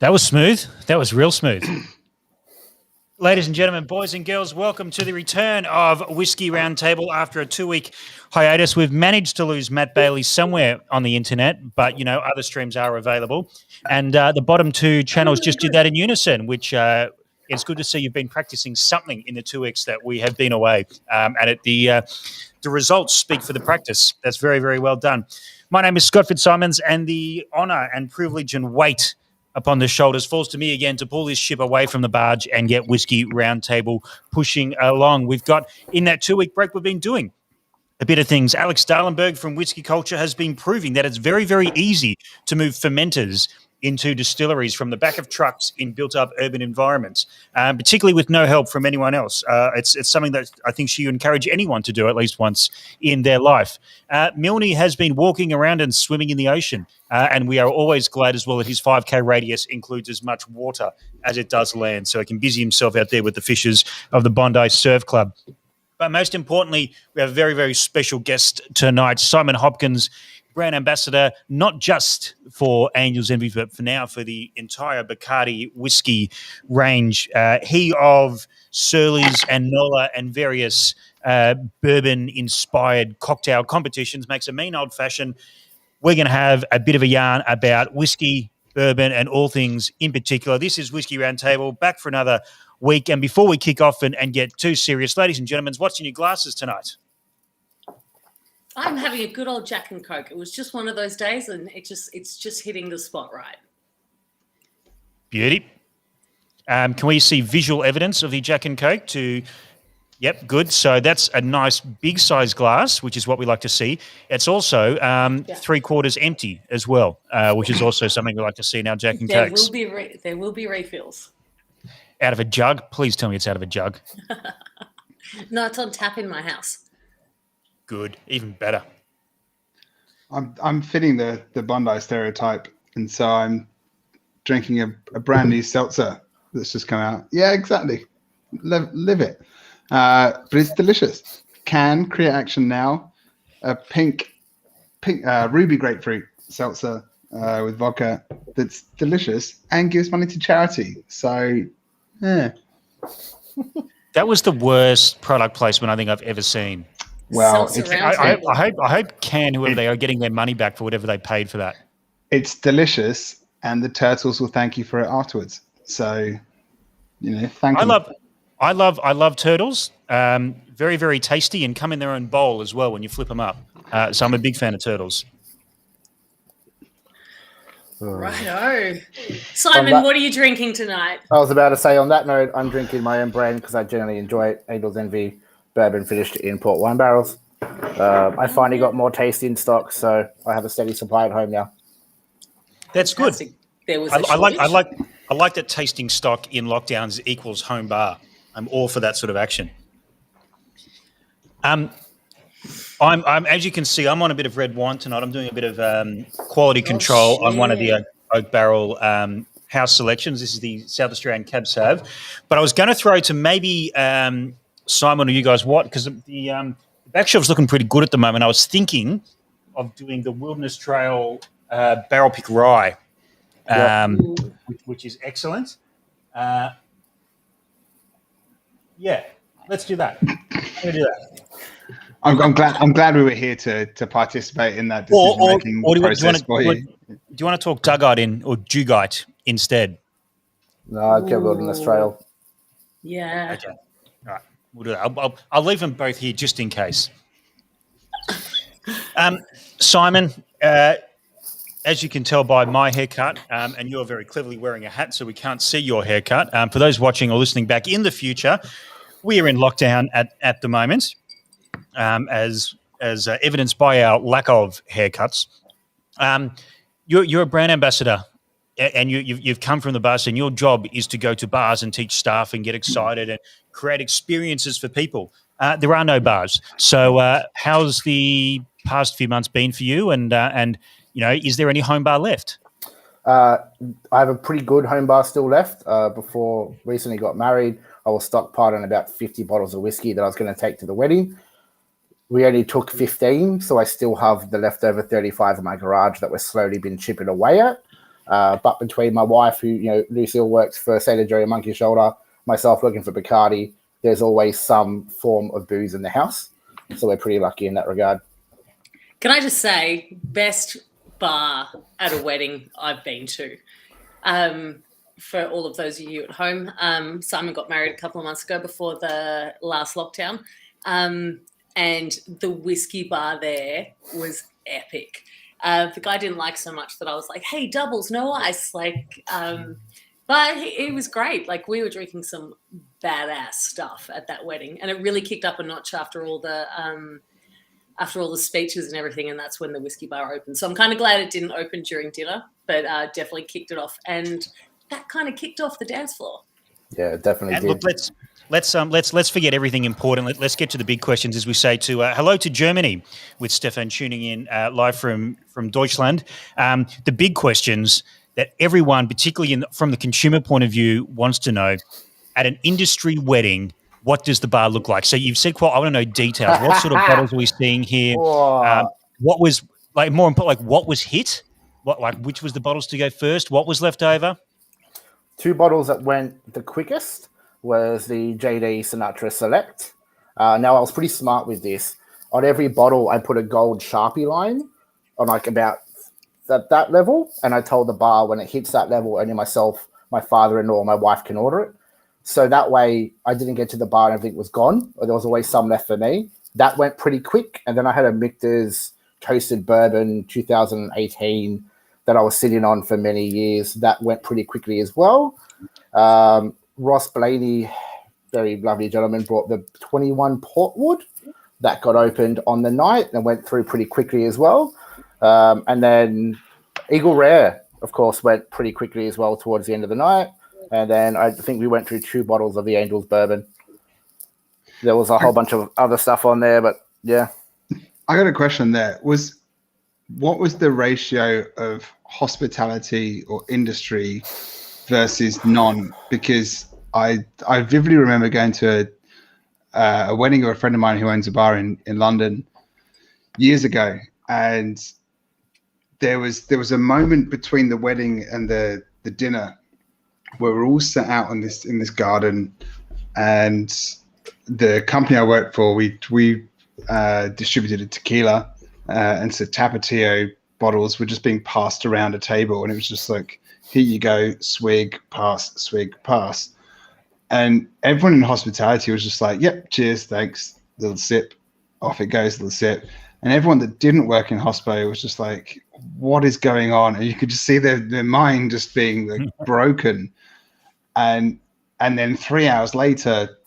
That was smooth. That was real smooth. Ladies and gentlemen, boys and girls, welcome to the return of Whisky Roundtable after a 2-week hiatus. We've managed to lose Matt Bailey somewhere on the internet, but, you know, other streams are available. And the bottom two channels just did that in unison, which it's good to see you've been practicing something in the 2 weeks that we have been away. The results speak for the practice. That's very, very well done. My name is Scott Fitzsimons, and the honour and privilege and weight upon the shoulders falls to me again to pull this ship away from the barge and get Whisky Roundtable pushing along. We've got, in that 2-week break, we've been doing a bit of things. Alex Dahlenburg from Whisky Culture has been proving that it's very, very easy to move fermenters into distilleries from the back of trucks in built-up urban environments, particularly with no help from anyone else. It's something that I think she would encourage anyone to do at least once in their life. Milne has been walking around and swimming in the ocean, and we are always glad as well that his 5K radius includes as much water as it does land, so he can busy himself out there with the fishes of the Bondi Surf Club. But most importantly, we have a very, very special guest tonight, Simon Hopkins, brand ambassador, not just for Angel's Envy, but for now for the entire Bacardi whiskey range. He of Surly's and Nola and various bourbon-inspired cocktail competitions makes a mean old-fashioned. We're going to have a bit of a yarn about whiskey, bourbon, and all things in particular. This is Whisky Roundtable, back for another week. And before we kick off and get too serious, ladies and gentlemen, what's in your glasses tonight? I'm having a good old Jack and Coke. It was just one of those days, and it's just hitting the spot right. Beauty. Can we see visual evidence of the Jack and Coke? Yep, good. So that's a nice big size glass, which is what we like to see. It's also 3/4 empty as well, which is also something we like to see in our Jack and Cokes. There will be refills. Out of a jug? Please tell me it's out of a jug. No, it's on tap in my house. Good, even better. I'm fitting the Bondi stereotype, and so I'm drinking a brand new seltzer that's just come out. Yeah, exactly. Live it. But it's delicious. Can create action now. A pink ruby grapefruit seltzer with vodka that's delicious and gives money to charity. So, yeah. That was the worst product placement I think I've ever seen. Well, I hope Can, whoever they are, getting their money back for whatever they paid for that. It's delicious, and the turtles will thank you for it afterwards. So, thank you. I love turtles. Very, very tasty, and come in their own bowl as well when you flip them up. So I'm a big fan of turtles. Righto. Simon, what are you drinking tonight? I was about to say, on that note, I'm drinking my own brand because I generally enjoy it. Angel's Envy bourbon finished in port wine barrels. I finally got more taste in stock, so I have a steady supply at home now. That's good. There was I like that tasting stock in lockdowns equals home bar. I'm all for that sort of action. I'm as you can see, I'm on a bit of red wine tonight. I'm doing a bit of quality control on one of the oak barrel house selections. This is the South Australian Cab Sav. But I was going to throw to maybe Simon or you guys because the back shelf's looking pretty good at the moment. I was thinking of doing the Wilderness Trail barrel pick rye, which is excellent. Yeah, let's do that. I'm glad we were here to participate in that decision-making process for you. Do you want to talk Dugite or Dugite instead? No, I'd go Wilderness Trail. Yeah. Okay. All right. We'll do that. I'll leave them both here just in case. Simon, as you can tell by my haircut, and you're very cleverly wearing a hat, so we can't see your haircut. For those watching or listening back in the future, we are in lockdown at the moment, as evidenced by our lack of haircuts. You're a brand ambassador, and you've come from the bars, and your job is to go to bars and teach staff and get excited and create experiences for people. There are no bars, so how's the past few months been for you? And is there any home bar left? I have a pretty good home bar still left. Before recently got married, I was stockpiling about 50 bottles of whiskey that I was going to take to the wedding. We only took 15, so I still have the leftover 35 in my garage that we're slowly been chipping away at. But between my wife, who, Lucille works for Sailor Jerry and Monkey Shoulder, myself working for Bacardi, there's always some form of booze in the house. So we're pretty lucky in that regard. Can I just say, best bar at a wedding I've been to. For all of those of you at home, Simon got married a couple of months ago before the last lockdown. And the whiskey bar there was epic. The guy didn't like so much that I was like, hey, doubles, no ice. But it was great. Like, we were drinking some badass stuff at that wedding. And it really kicked up a notch after all the speeches and everything. And that's when the whiskey bar opened. So I'm kind of glad it didn't open during dinner, but definitely kicked it off. And that kind of kicked off the dance floor. Yeah, definitely. And did. look, let's forget everything important. Let's get to the big questions, as we say to hello to Germany, with Stefan tuning in live from Deutschland. The big questions that everyone, particularly from the consumer point of view, wants to know: at an industry wedding, what does the bar look like? So you've said, I want to know details. What sort of bottles are we seeing here? What was more important? What was hit? Which was the bottles to go first? What was left over? 2 bottles that went the quickest was the JD Sinatra Select. Now, I was pretty smart with this. On every bottle, I put a gold Sharpie line on about that level, and I told the bar when it hits that level, only myself, my father-in-law, my wife can order it. So that way, I didn't get to the bar and everything was gone, or there was always some left for me. That went pretty quick, and then I had a Michter's Toasted Bourbon 2018 that I was sitting on for many years. That went pretty quickly as well. Ross Blaney, very lovely gentleman, brought the 21 Portwood. That got opened on the night and went through pretty quickly as well. And then Eagle Rare, of course, went pretty quickly as well towards the end of the night. And then I think we went through 2 bottles of the Angel's Bourbon. There was a whole bunch of other stuff on there, but yeah. I got a question there. What was the ratio of hospitality or industry versus non? Because I vividly remember going to a wedding of a friend of mine who owns a bar in London years ago, and there was a moment between the wedding and the dinner where we're all sat out in this garden, and the company I worked for, we distributed a tequila. And so Tapatio bottles were just being passed around a table, and it was just like, here you go, swig, pass. And everyone in hospitality was just like, yep, cheers, thanks, little sip, off it goes, little sip. And everyone that didn't work in hospo was just like, what is going on? And you could just see their mind just being like broken. And then 3 hours later,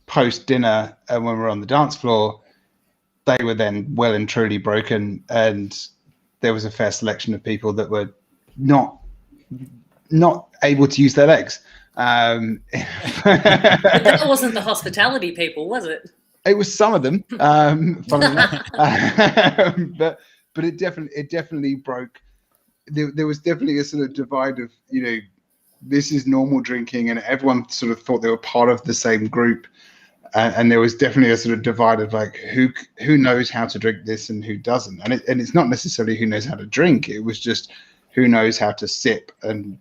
post dinner, and when we're on the dance floor, they were then well and truly broken, and there was a fair selection of people that were not able to use their legs. But that wasn't the hospitality people, was it? It was some of them, but it definitely broke. There was definitely a sort of divide of, this is normal drinking, and everyone sort of thought they were part of the same group. And there was definitely a sort of divide of like who knows how to drink this and who doesn't, and it's not necessarily who knows how to drink. It was just who knows how to sip and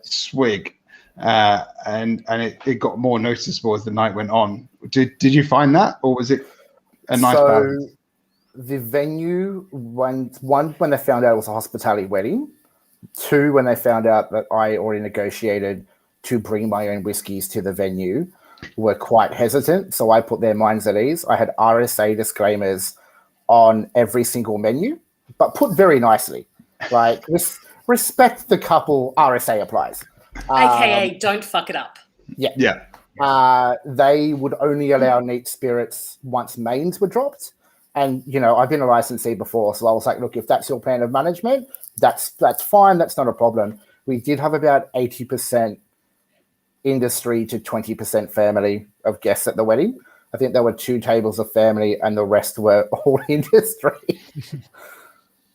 swig, and it got more noticeable as the night went on. Did you find that, or was it a nice balance? The venue, when they found out it was a hospitality wedding, 2 when they found out that I already negotiated to bring my own whiskies to the venue, were quite hesitant, so I put their minds at ease. I had RSA disclaimers on every single menu, but put very nicely. Like, respect the couple, RSA applies. AKA, don't fuck it up. Yeah. They would only allow neat spirits once mains were dropped. And, I've been a licensee before, so I was like, look, if that's your plan of management, that's fine. That's not a problem. We did have about 80% industry to 20% family of guests at the wedding. I think there were 2 tables of family and the rest were all industry.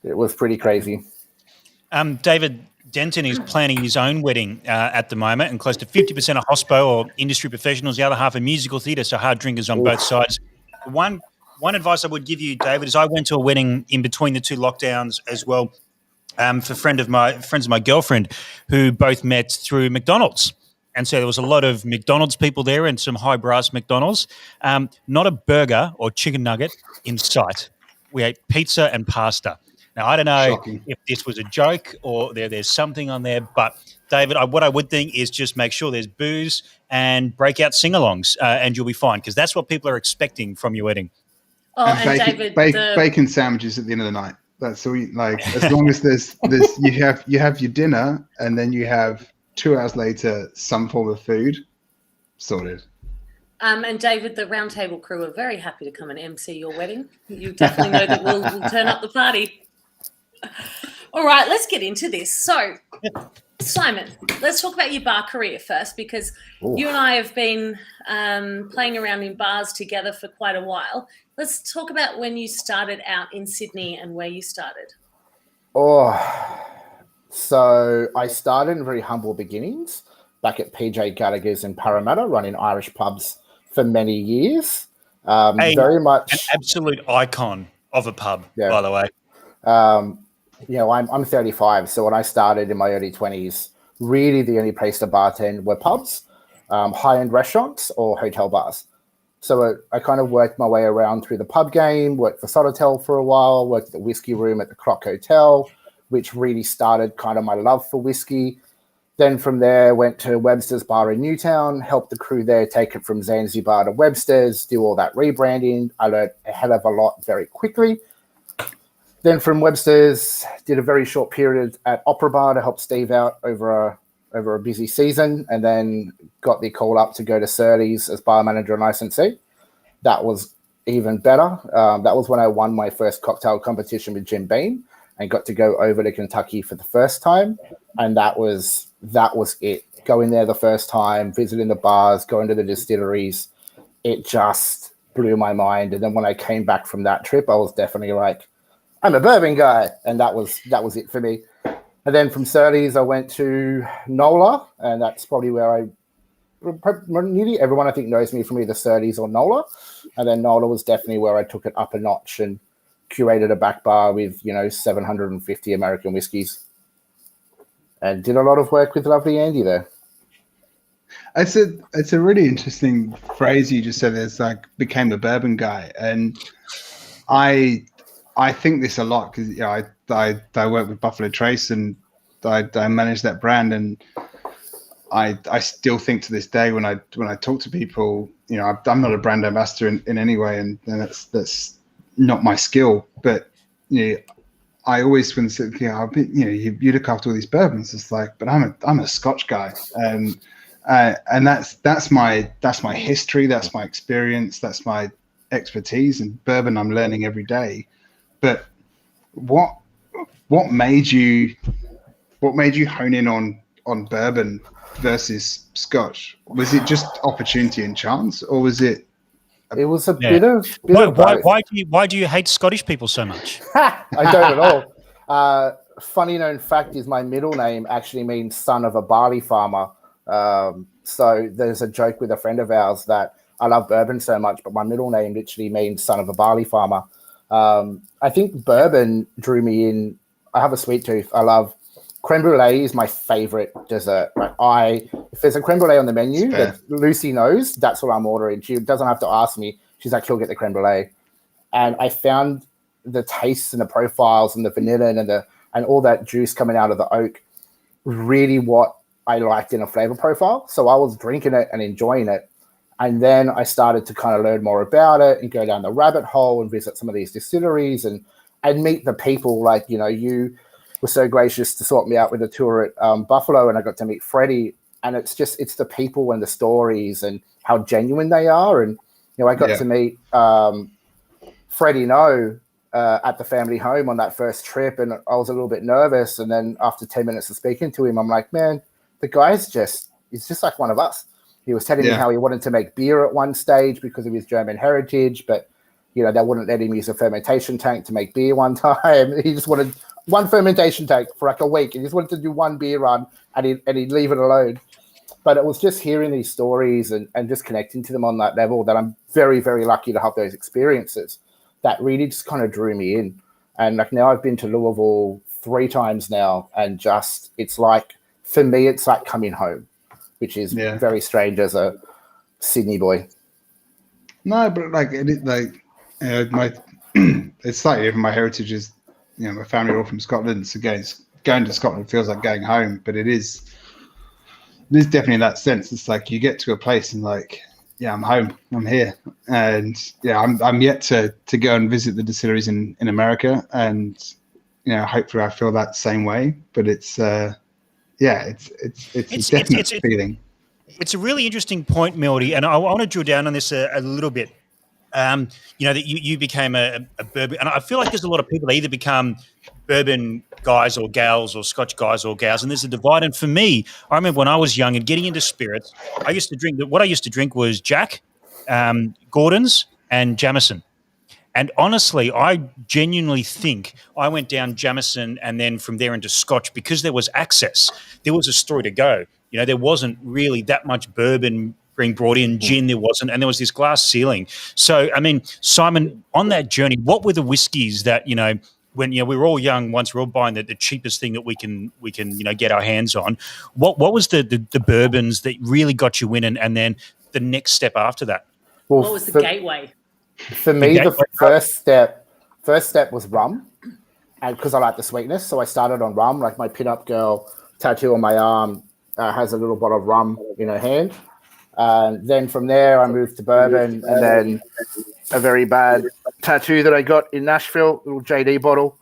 It was pretty crazy. David Denton is planning his own wedding at the moment, and close to 50% are hospo or industry professionals. The other half are musical theatre, so hard drinkers on both sides. One advice I would give you, David, is I went to a wedding in between the 2 lockdowns as well. for friends of my girlfriend who both met through McDonald's. And so there was a lot of McDonald's people there and some high brass McDonald's. Not a burger or chicken nugget in sight. We ate pizza and pasta. Now, I don't know Shocking. if this was a joke or there's something on there, but David, what I would think is just make sure there's booze and breakout sing-alongs, and you'll be fine, because that's what people are expecting from your wedding. Oh, and bacon, David, bacon sandwiches at the end of the night. That's all. As long as there's you have your dinner, and then you have 2 hours later some form of food. Sorted. And David, the Roundtable crew are very happy to come and MC your wedding. You definitely know that we'll turn up the party. All right, let's get into this. So, Simon, let's talk about your bar career first, because you and I have been playing around in bars together for quite a while. Let's talk about when you started out in Sydney and where you started. So I started in very humble beginnings back at PJ Gallagher's in Parramatta, running Irish pubs for many years. Very much an absolute icon of a pub, by the way. I'm 35, so when I started in my early 20s, really the only place to bartend were pubs, high-end restaurants or hotel bars. So I kind of worked my way around through the pub game, worked for Sofitel for a while, worked at the Whisky Room at the Croc Hotel, which really started kind of my love for whiskey. Then from there, went to Webster's Bar in Newtown, helped the crew there take it from Zanzibar to Webster's, do all that rebranding. I learned a hell of a lot very quickly. Then from Webster's, did a very short period at Opera Bar to help Steve out over a busy season, and then got the call up to go to Surly's as bar manager and licensee. That was even better. That was when I won my first cocktail competition with Jim Beam and got to go over to Kentucky for the first time. And that was it. Going there the first time, visiting the bars, going to the distilleries, it just blew my mind. And then when I came back from that trip, I was definitely like, I'm a bourbon guy. And that was it for me. And then from Surly's, I went to NOLA, and that's probably where nearly everyone I think knows me from either Surly's or NOLA. And then NOLA was definitely where I took it up a notch and curated a back bar with, 750 American whiskeys. And did a lot of work with lovely Andy there. It's a really interesting phrase you just said. It's like became a bourbon guy, and I think this a lot because I work with Buffalo Trace and I manage that brand, and I still think to this day when I talk to people, I'm not a brand ambassador in any way, and that's not my skill, but I always when you look after all these bourbons, it's like, but I'm a Scotch guy, and that's my history, that's my experience, that's my expertise, and bourbon I'm learning every day. But what made you hone in on bourbon versus Scotch? Was it just opportunity and chance, or was it? It was a bit of why do you hate Scottish people so much? I don't at all. Funny known fact is my middle name actually means son of a barley farmer. So there's a joke with a friend of ours that I love bourbon so much, but my middle name literally means son of a barley farmer. I think bourbon drew me in. I have a sweet tooth. I love creme brulee is my favorite dessert. If there's a creme brulee on the menu that Lucy knows, that's what I'm ordering. She doesn't have to ask me. She's like, she'll get the creme brulee. And I found the tastes and the profiles and the vanilla and all that juice coming out of the oak really what I liked in a flavor profile. So I was drinking it and enjoying it. And then I started to kind of learn more about it and go down the rabbit hole and visit some of these distilleries and meet the people. Like, you were so gracious to sort me out with a tour at Buffalo, and I got to meet Freddie. And it's the people and the stories and how genuine they are. And, I got to meet Freddie No at the family home on that first trip. And I was a little bit nervous. And then after 10 minutes of speaking to him, I'm like, man, the guy's he's just like one of us. He was telling me how he wanted to make beer at one stage because of his German heritage, but, they wouldn't let him use a fermentation tank to make beer one time. He just wanted one fermentation tank for like a week. He just wanted to do one beer run and he'd leave it alone. But it was just hearing these stories and just connecting to them on that level that I'm very, very lucky to have those experiences that really just kind of drew me in. And like now I've been to Louisville 3 times now, and just it's like, for me, it's like coming home, which is very strange as a Sydney boy. No, but like my it's slightly different. My heritage is, my family are all from Scotland, so going to Scotland feels like going home. But it is definitely that sense. It's like you get to a place and like, I'm home, I'm here, and I'm yet to go and visit the distilleries in America, and hopefully I feel that same way. But it's a definite feeling. It's a really interesting point, Mildy, and I want to drill down on this a little bit. That you became a bourbon, and I feel like there's a lot of people that either become bourbon guys or gals or Scotch guys or gals, and there's a divide. And for me, I remember when I was young and getting into spirits, I used to drink was Jack, Gordon's, and Jameson. And honestly, I genuinely think I went down Jameson and then from there into Scotch because there was access. There was a story to go. There wasn't really that much bourbon being brought in, gin there wasn't, and there was this glass ceiling. So, I mean, Simon, on that journey, what were the whiskies that, when we were all young, once we were all buying the cheapest thing that we can get our hands on, what was the bourbons that really got you in, and then the next step after that? Well, what was the gateway? For me, the first step was rum, and because I like the sweetness, so I started on rum. Like my pin-up girl tattoo on my arm has a little bottle of rum in her hand. Then from there, I moved to bourbon, and then a very bad tattoo that I got in Nashville, little JD bottle.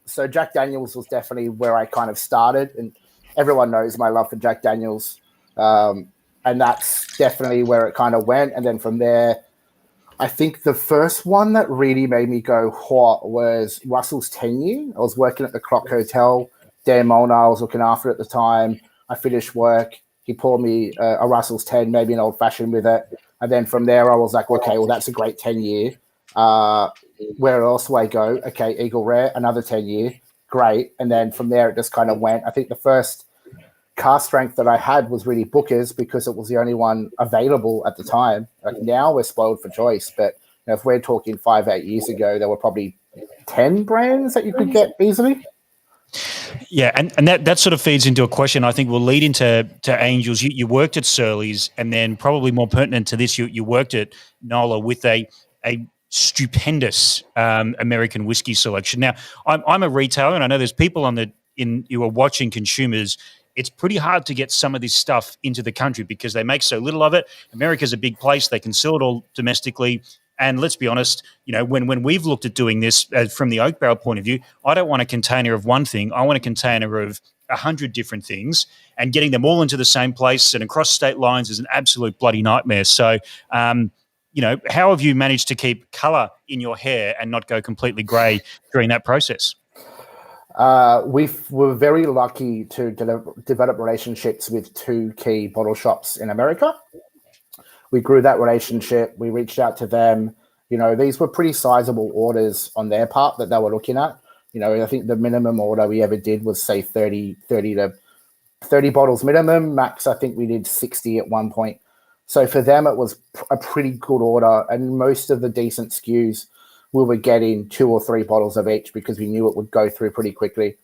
So Jack Daniels was definitely where I kind of started, and everyone knows my love for Jack Daniels, and that's definitely where it kind of went. And then from there, I think the first one that really made me go hot was Russell's 10-year. I was working at the Croc Hotel. Dan Molnar I was looking after at the time. I finished work. He poured me a Russell's 10, maybe an old-fashioned with it. And then from there, I was like, okay, well, that's a great 10-year. Where else do I go? Okay, Eagle Rare, another 10-year. Great. And then from there, it just kind of went. I think the first cask strength that I had was really Booker's because it was the only one available at the time. Like now we're spoiled for choice, but if we're talking 5-8 years ago, there were probably 10 brands that you could get easily. Yeah, and that sort of feeds into a question I think will lead into Angels. You worked at Surly's, and then probably more pertinent to this, you worked at Nola with a stupendous American whiskey selection. Now, I'm a retailer, and I know there's people you are watching, consumers. It's pretty hard to get some of this stuff into the country because they make so little of it. America's a big place; they can sell it all domestically. And let's be honest, when we've looked at doing this from the oak barrel point of view, I don't want a container of one thing. I want a container of 100 different things, and getting them all into the same place and across state lines is an absolute bloody nightmare. So, how have you managed to keep colour in your hair and not go completely grey during that process? We were very lucky to develop relationships with 2 key bottle shops in America. We grew that relationship. We reached out to them. These were pretty sizable orders on their part that they were looking at. I think the minimum order we ever did was, say, 30 bottles minimum. Max, I think we did 60 at one point. So for them, it was a pretty good order. And most of the decent SKUs, we were getting 2 or 3 bottles of each because we knew it would go through pretty quickly.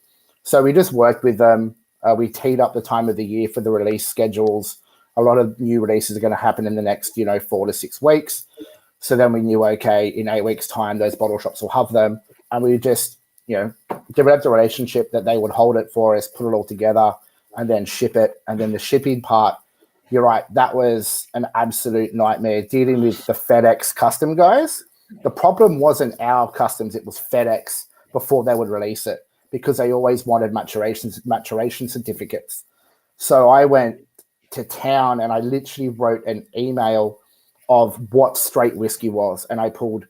So we just worked with them. We teed up the time of the year for the release schedules. A lot of new releases are going to happen in the next, 4 to 6 weeks. So then we knew, okay, in 8 weeks' time, those bottle shops will have them. And we just, developed a relationship that they would hold it for us, put it all together, and then ship it. And then the shipping part, you're right, that was an absolute nightmare dealing with the FedEx custom guys. The problem wasn't our customs, it was FedEx before they would release it because they always wanted maturation certificates. So I went to town and I literally wrote an email of what straight whiskey was, and I pulled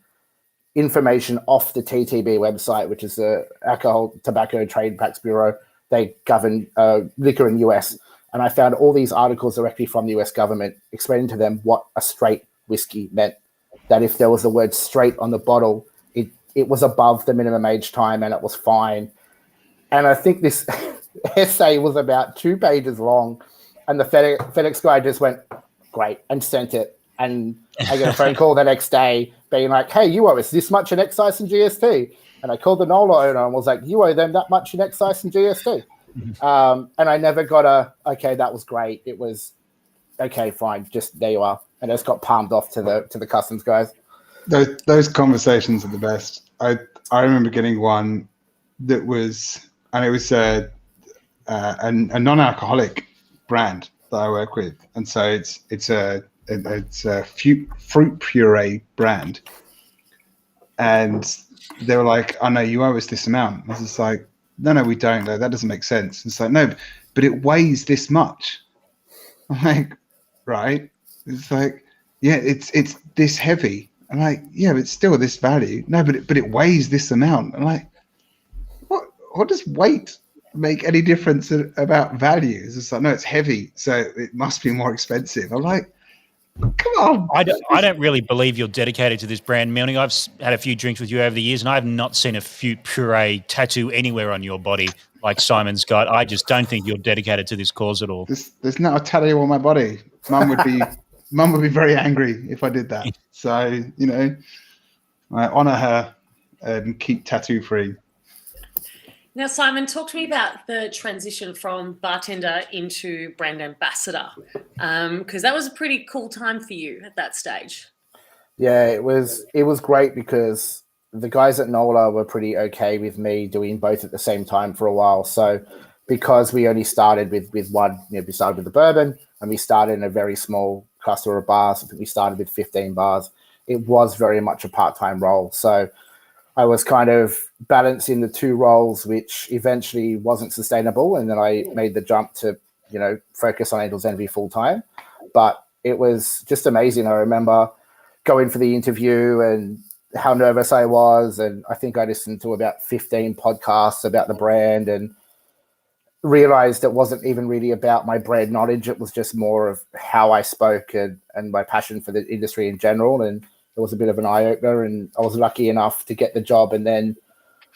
information off the TTB website, which is the Alcohol, Tobacco, Trade Practice Bureau. They govern liquor in the US, and I found all these articles directly from the US government explaining to them what a straight whiskey meant, that if there was the word straight on the bottle, it was above the minimum age time and it was fine. And I think this essay was about 2 pages long. And the FedEx guy just went, great, and sent it. And I get a phone call the next day being like, hey, you owe us this much in excise and GST. And I called the NOLA owner and was like, you owe them that much in excise and GST. And I never got okay, that was great. It was, okay, fine, just there you are. And I just got palmed off to the customs guys. Those conversations are the best. I remember getting one that was, and it was a non-alcoholic brand that I work with, and so it's a fruit puree brand, and they were like, "Oh no, you owe us this amount." I was just like, "No, we don't. No, that doesn't make sense." It's like, "No, but it weighs this much." I'm like, "Right?" It's like, "Yeah, it's this heavy." I'm like, "Yeah, but it's still this value." No, but it weighs this amount. I'm like, "What does weight make any difference about value?" It's just like, "No, it's heavy, so it must be more expensive." I'm like, "Come on." I don't really believe you're dedicated to this brand, Milne. I've had a few drinks with you over the years, and I have not seen a fruit puree tattoo anywhere on your body like Simon's got. I just don't think you're dedicated to this cause at all. There's not a tattoo on my body. Mum would be very angry if I did that. So, I honor her and keep tattoo free. Now, Simon, talk to me about the transition from bartender into brand ambassador, because that was a pretty cool time for you at that stage. Yeah, it was great because the guys at NOLA were pretty okay with me doing both at the same time for a while. So because we only started with one, we started with the bourbon and we started in a very small cluster of bars. I think we started with 15 bars. It was very much a part-time role. So I was kind of balancing the two roles, which eventually wasn't sustainable. And then I made the jump to, focus on Angel's Envy full time. But it was just amazing. I remember going for the interview and how nervous I was. And I think I listened to about 15 podcasts about the brand and realized it wasn't even really about my brand knowledge. It was just more of how I spoke and my passion for the industry in general. And it was a bit of an eye-opener, and I was lucky enough to get the job. And then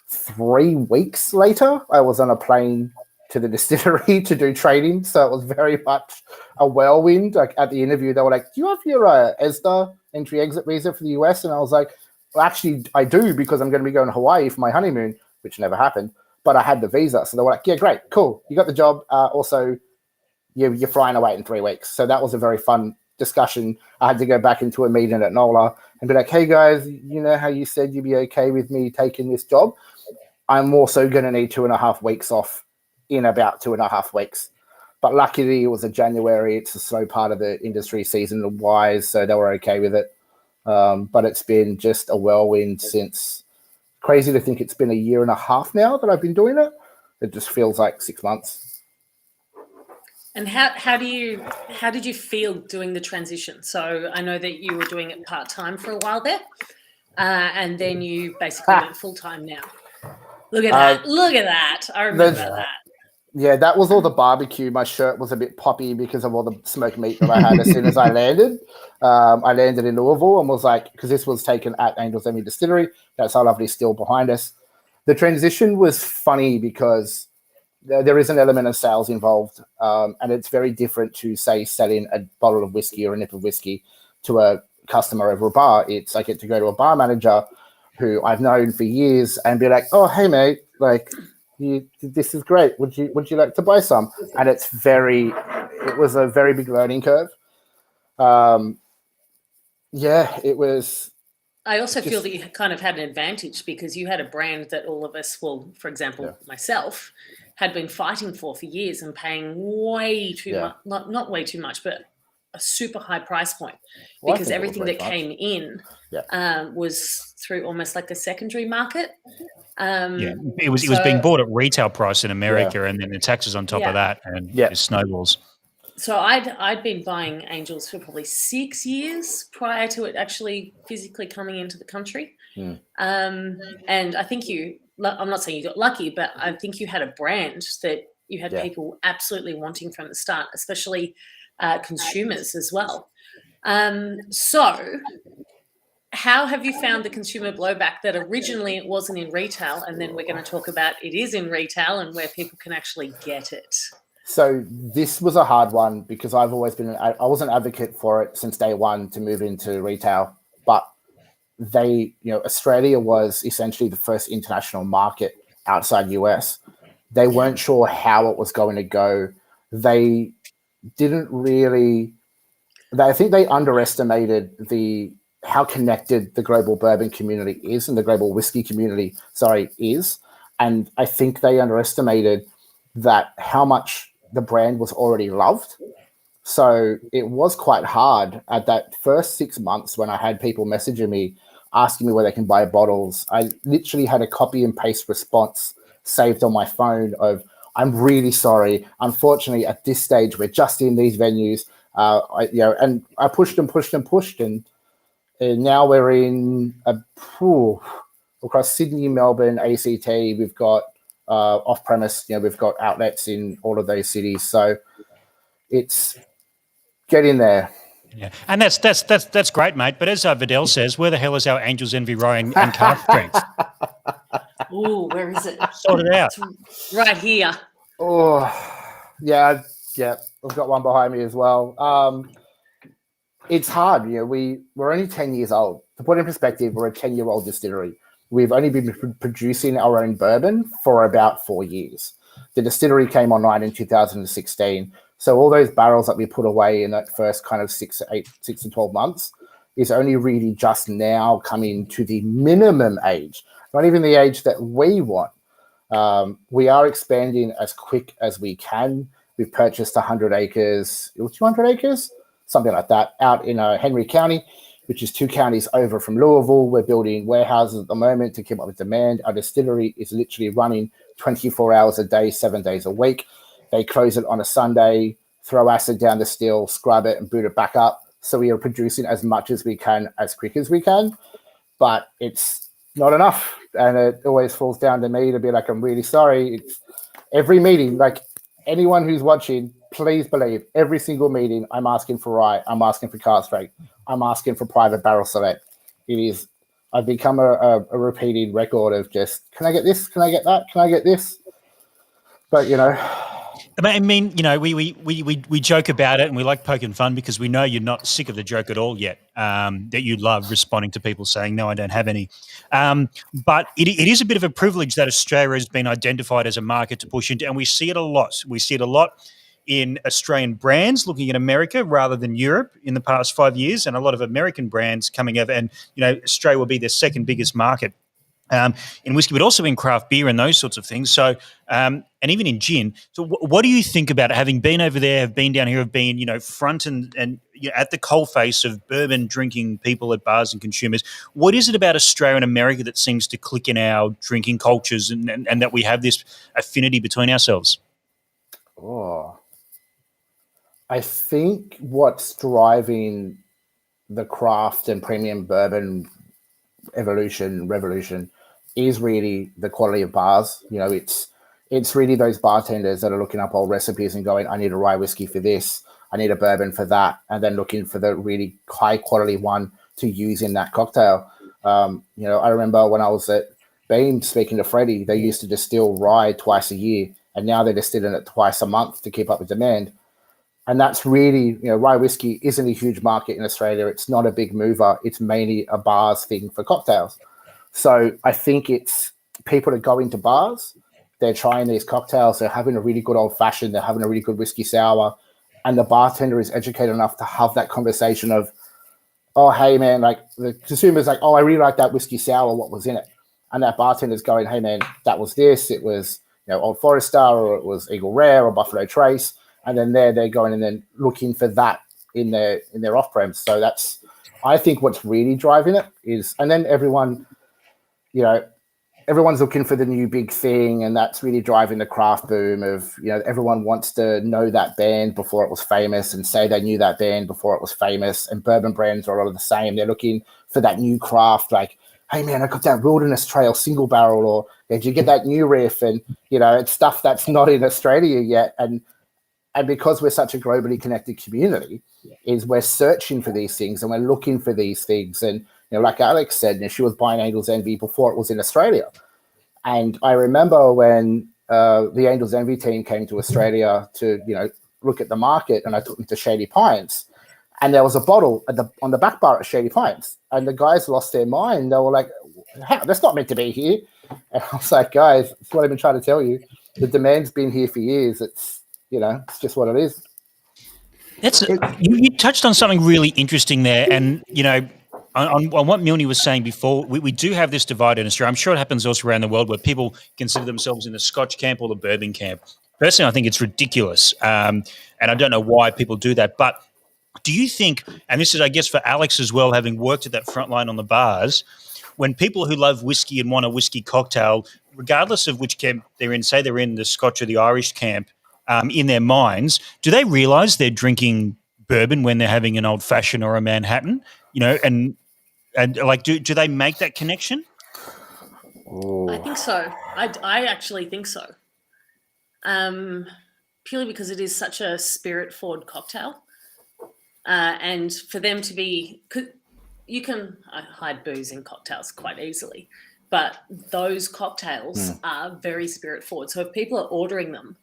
3 weeks later, I was on a plane to the distillery to do training. So it was very much a whirlwind. Like at the interview, they were like, "Do you have your ESTA entry-exit visa for the US?" And I was like, "Well, actually, I do, because I'm going to be going to Hawaii for my honeymoon," which never happened. But I had the visa. So they were like, "Yeah, great, cool. You got the job. Also, you're flying away in 3 weeks." So that was a very fun discussion. I had to go back into a meeting at NOLA and be like, "Hey guys, you know how you said you'd be okay with me taking this job? I'm also going to need 2.5 weeks off in about 2.5 weeks." But luckily it was a January. It's a slow part of the industry season wise, so they were okay with it. But it's been just a whirlwind since. Crazy to think it's been 1.5 years now that I've been doing it. It just feels like 6 months. And how did you feel doing the transition? So I know that you were doing it part-time for a while there, and then you basically went full-time now. Look at that. Look at that. I remember that. Yeah, that was all the barbecue. My shirt was a bit poppy because of all the smoked meat that I had as soon as I landed. I landed in Louisville and was like, because this was taken at Angel's Envy Distillery. That's our lovely still behind us. The transition was funny because there is an element of sales involved, and it's very different to, say, selling a bottle of whiskey or a nip of whiskey to a customer over a bar. It's I get to go to a bar manager who I've known for years and be like, "Oh, hey mate, like, this is great. Would you like to buy some?" And it was a very big learning curve. Yeah, it was. I also feel that you kind of had an advantage because you had a brand that all of us, well, for example, myself, had been fighting for years and paying way too much, not way too much, but a super high price point, because everything that came in was through almost like a secondary market. It was being bought at retail price in America, and then the taxes on top of that, and it snowballs. So I'd been buying Angels for probably 6 years prior to it actually physically coming into the country. And I think I'm not saying you got lucky, but I think you had a brand that you had people absolutely wanting from the start, especially consumers as well. So how have you found the consumer blowback that originally it wasn't in retail, and then we're going to talk about it is in retail and where people can actually get it? So this was a hard one because I was an advocate for it since day one to move into retail, but Australia was essentially the first international market outside US. They weren't sure how it was going to go. They didn't really. I think they underestimated how connected the global bourbon community is and the global whiskey community, is. And I think they underestimated that how much the brand was already loved. So it was quite hard at that first 6 months when I had people messaging me, asking me where they can buy bottles. I literally had a copy and paste response saved on my phone of, I'm really sorry. Unfortunately, at this stage, we're just in these venues. And I pushed and pushed and pushed. And now we're in across Sydney, Melbourne, ACT. We've got off-premise, we've got outlets in all of those cities. So it's getting there. Yeah, and that's great, mate. But as Vidal says, where the hell is our Angels Envy Rye and calf drinks? Oh, where is it? Sort it out. It's right here. Oh, yeah. I've got one behind me as well. It's hard. We're only 10 years old. To put it in perspective, we're a 10-year-old distillery. We've only been producing our own bourbon for about 4 years. The distillery came online in 2016. So all those barrels that we put away in that first kind of 6 to 12 months is only really just now coming to the minimum age, not even the age that we want. We are expanding as quick as we can. We've purchased 100 acres, 200 acres, something like that, out in Henry County, which is 2 counties over from Louisville. We're building warehouses at the moment to keep up with demand. Our distillery is literally running 24 hours a day, 7 days a week. They close it on a Sunday, throw acid down the still, scrub it, and boot it back up. So we are producing as much as we can, as quick as we can, but it's not enough. And it always falls down to me to be like, I'm really sorry. It's every meeting, like anyone who's watching, please believe every single meeting, I'm asking for rye, I'm asking for cask strength, I'm asking for private barrel select. I've become a repeating record of just, can I get this? Can I get that? Can I get this? But, I mean, we joke about it and we like poking fun because we know you're not sick of the joke at all yet, that you love responding to people saying, no, I don't have any. But it is a bit of a privilege that Australia has been identified as a market to push into, and we see it a lot. We see it a lot in Australian brands looking at America rather than Europe in the past 5 years, and a lot of American brands coming over, and, Australia will be their second biggest market. In whiskey, but also in craft beer and those sorts of things. So, and even in gin. So, what do you think about it? Having been over there, have been down here, have been, front and at the coalface of bourbon drinking people at bars and consumers. What is it about Australia and America that seems to click in our drinking cultures and that we have this affinity between ourselves? Oh, I think what's driving the craft and premium bourbon revolution is really the quality of bars. It's really those bartenders that are looking up old recipes and going, I need a rye whiskey for this, I need a bourbon for that, and then looking for the really high quality one to use in that cocktail. I remember when I was at Beam speaking to Freddie, they used to distill rye twice a year, and now they're distilling it twice a month to keep up with demand. And that's really, rye whiskey isn't a huge market in Australia. It's not a big mover. It's mainly a bars thing for cocktails. So I think it's people that go into bars, they're trying these cocktails, they're having a really good old fashioned, they're having a really good whiskey sour, and the bartender is educated enough to have that conversation of, oh, hey man, like the consumer's like, oh, I really like that whiskey sour, what was in it? And that bartender's going, hey man, that was this, it was, Old Forester, or it was Eagle Rare or Buffalo Trace. And then they're going and then looking for that in their off-prem. So that's, I think, what's really driving it is, and then everyone, everyone's looking for the new big thing, and that's really driving the craft boom of, everyone wants to know that band before it was famous and say they knew that band before it was famous. And bourbon brands are all the same. They're looking for that new craft, like, hey man, I got that Wilderness Trail single barrel, or did you get that new riff? And, it's stuff that's not in Australia yet. And because we're such a globally connected community, is we're searching for these things and we're looking for these things. And, like Alex said, she was buying Angel's Envy before it was in Australia. And I remember when the Angel's Envy team came to Australia to, look at the market, and I took them to Shady Pines. And there was a bottle on the back bar at Shady Pines, and the guys lost their mind. They were like, that's not meant to be here. And I was like, guys, that's what I've been trying to tell you. The demand's been here for years. It's just what it is. You touched on something really interesting there, and on what Milne was saying before, we do have this divide in Australia. I'm sure it happens also around the world where people consider themselves in the Scotch camp or the bourbon camp. Personally, I think it's ridiculous, and I don't know why people do that. But do you think, and this is, I guess, for Alex as well, having worked at that front line on the bars, when people who love whiskey and want a whiskey cocktail, regardless of which camp they're in, say they're in the Scotch or the Irish camp, in their minds, do they realise they're drinking bourbon when they're having an old-fashioned or a Manhattan? And like, do they make that connection? Ooh. I think so. I actually think so. Purely because it is such a spirit-forward cocktail. And for them to be, you can hide booze in cocktails quite easily, but those cocktails are very spirit forward. So if people are ordering them,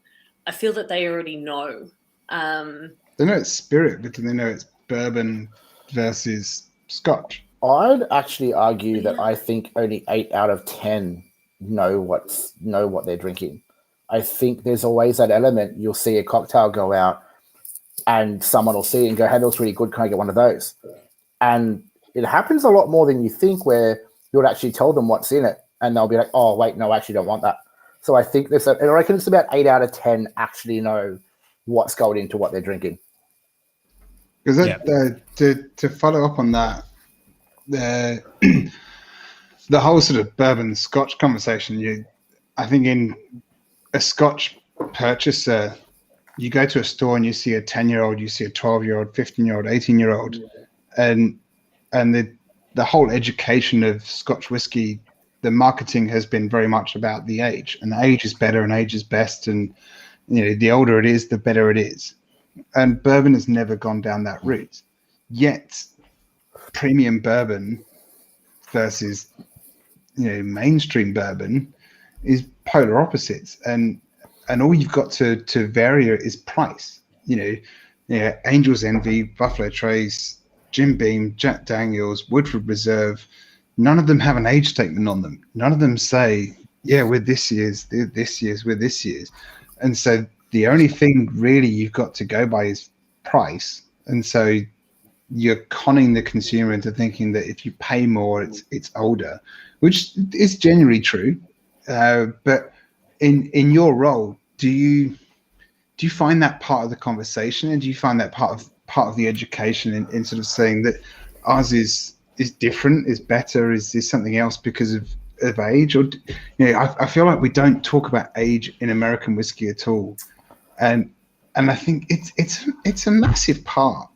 I feel that they already know. They know it's spirit, but do they know it's bourbon versus Scotch? I'd actually argue that I think only 8 out of 10 know what they're drinking. I think there's always that element. You'll see a cocktail go out, and someone will see it and go, hey, that looks really good. Can I get one of those? And it happens a lot more than you think, where you'll actually tell them what's in it, and they'll be like, oh, wait, no, I actually don't want that. So I think I reckon it's about 8 out of 10 actually know what's going into what they're drinking. Because to follow up on that, the whole sort of bourbon Scotch conversation, I think in a Scotch purchaser, you go to a store and you see a 10-year-old, you see a 12-year-old, 15-year-old, 18-year-old, and the whole education of Scotch whiskey, the marketing has been very much about the age, and the age is better and age is best, and the older it is, the better it is. And bourbon has never gone down that route. Yet, premium bourbon versus mainstream bourbon is polar opposites, and all you've got to vary it is price. Angel's Envy, Buffalo Trace, Jim Beam, Jack Daniels, Woodford Reserve, none of them have an age statement on them. None of them say, yeah, we're this year's, we're this year's. And so the only thing really you've got to go by is price. And so you're conning the consumer into thinking that if you pay more, it's older, which is generally true. But in your role, do you find that part of the conversation, and do you find that part of the education in sort of saying that ours is different, is better, is something else because of age? Or I feel like we don't talk about age in American whiskey at all, and I think it's a massive part.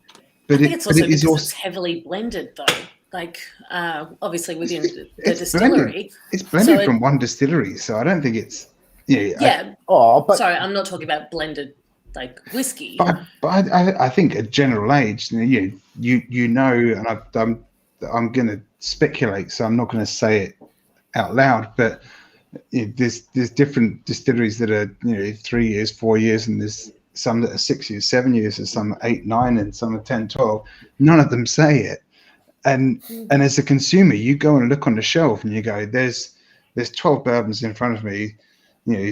But it's also because it's heavily blended, though. Like obviously within the distillery, it's blended from one distillery, so I don't think it's sorry, I'm not talking about blended like whiskey. But I think at general age, and I'm going to speculate, so I'm not going to say it out loud. But there's different distilleries that are 3 years, 4 years, and there's some that are 6 years, 7 years, and some are 8, 9, and some are 10, 12. None of them say it. And as a consumer, you go and look on the shelf and you go, there's 12 bourbons in front of me.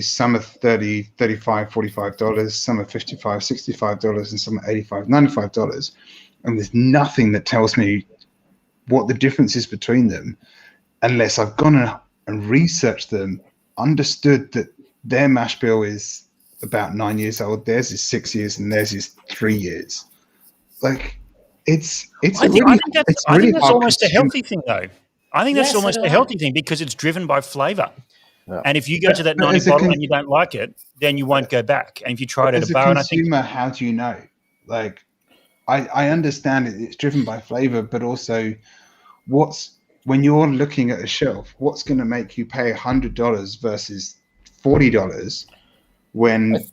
Some are $30, $35, $45, some are $55, $65, and some are $85, $95. And there's nothing that tells me what the difference is between them, unless I've gone and researched them, understood that their mash bill is about 9 years old, theirs is 6 years, and theirs is 3 years. Like, I think that's almost a healthy thing, though. I think that's almost a healthy thing because it's driven by flavour. Yeah. And if you go to that 90 bottle and you don't like it, then you won't go back. And if you try it at a bar, and I think, how do you know? Like, I understand it's driven by flavour, but also when you're looking at a shelf, what's going to make you pay $100 versus $40 when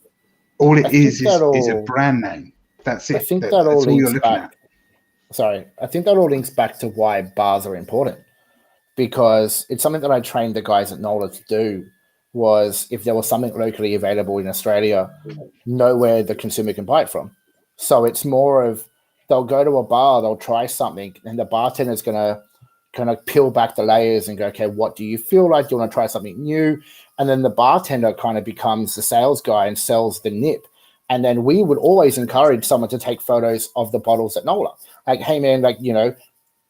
all it is a brand name? That's it. I think that all links back. Sorry, I think that all links back to why bars are important, because it's something that I trained the guys at NOLA to do. Was if there was something locally available in Australia, know where the consumer can buy it from. So it's more of they'll go to a bar, they'll try something, and the bartender's going to kind of peel back the layers and go, okay, what do you feel like? Do you want to try something new? And then the bartender kind of becomes the sales guy and sells the nip. And then we would always encourage someone to take photos of the bottles at NOLA. Like, hey, man, like, you know,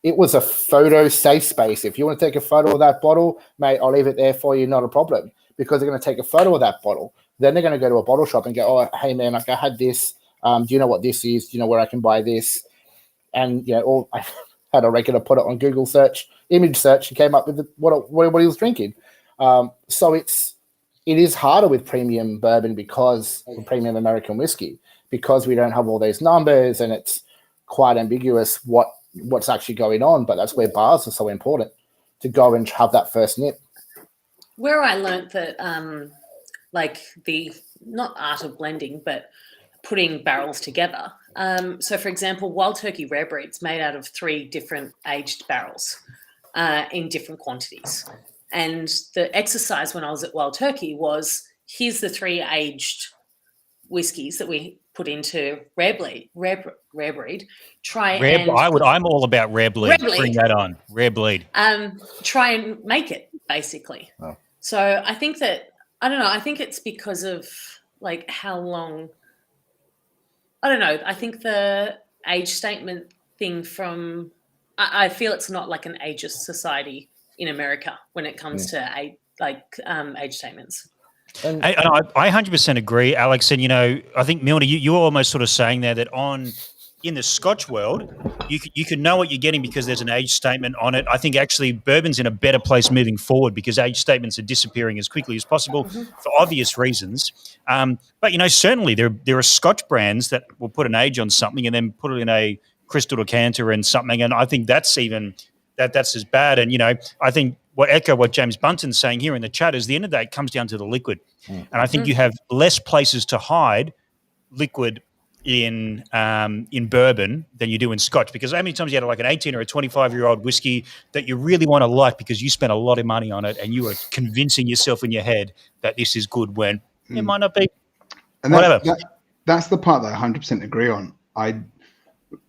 it was a photo safe space. If you want to take a photo of that bottle, mate, I'll leave it there for you, not a problem. Because they're going to take a photo of that bottle. Then they're going to go to a bottle shop and go, oh, hey, man, like I had this. Do you know what this is? Do you know where I can buy this? And, you know, I had a regular put it on Google search, image search, and came up with what he was drinking. So it is harder with premium bourbon because premium American whiskey, because we don't have all those numbers and it's quite ambiguous what's actually going on. But that's where bars are so important, to go and have that first nip. Where I learnt that, like the not art of blending, but putting barrels together. So, for example, Wild Turkey Rare Breed's made out of 3 different aged barrels in different quantities. And the exercise when I was at Wild Turkey was, here's the 3 aged whiskies that we put into rare breed. I'm all about rare bleed. Bring that on, rare bleed. Try and make it, basically. Oh. So I think that, I don't know, I think it's because of like how long, I don't know, I think the age statement thing from, I feel it's not like an ageist society in America when it comes to age statements. And I 100% agree, Alex. And, you know, I think, Milne, you were almost sort of saying there that in the Scotch world, you can know what you're getting because there's an age statement on it. I think actually bourbon's in a better place moving forward because age statements are disappearing as quickly as possible for obvious reasons. But, you know, certainly there are Scotch brands that will put an age on something and then put it in a crystal decanter and something. And I think that's as bad. And, you know, I think what James Bunton's saying here in the chat is the end of the day, it comes down to the liquid. And I think you have less places to hide liquid in bourbon than you do in Scotch, because how many times you had like an 18 or a 25-year-old whiskey that you really want to like because you spent a lot of money on it and you were convincing yourself in your head that this is good when it might not be. And whatever. That's the part that I 100% agree on.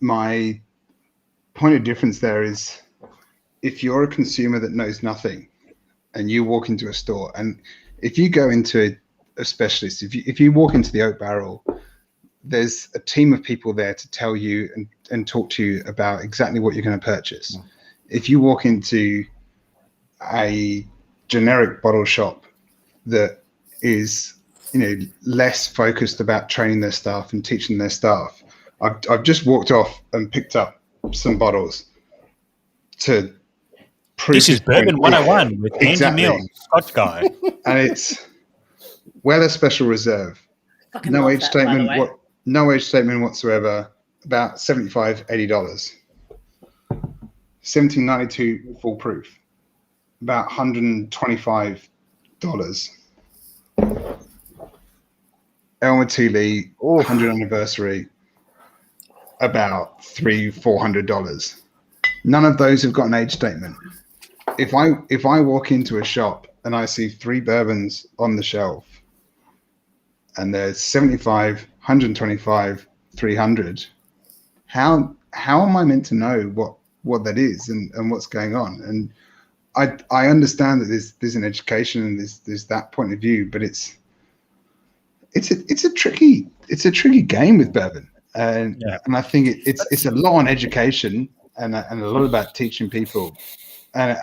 My point of difference there is, if you're a consumer that knows nothing and you walk into a store, and if you go into a specialist, if you walk into the Oak Barrel, there's a team of people there to tell you and talk to you about exactly what you're going to purchase. If you walk into a generic bottle shop that is, you know, less focused about training their staff and teaching their staff, I've just walked off and picked up some bottles to prove this is Bourbon 101 with exactly. Andy Milne, Scotch guy. And it's Weller Special Reserve. No age statement. No age statement whatsoever. About $75, $80. 1792 full proof. About $125. Elmer Lee 100 anniversary. About $300-$400. None of those have got an age statement. If I walk into a shop and I see 3 bourbons on the shelf, and there's 75, 125, 300, how am I meant to know what that is and what's going on? And I understand that there's an education and there's that point of view, but it's a tricky game with bourbon, and I think it's a lot on education and a lot about teaching people. And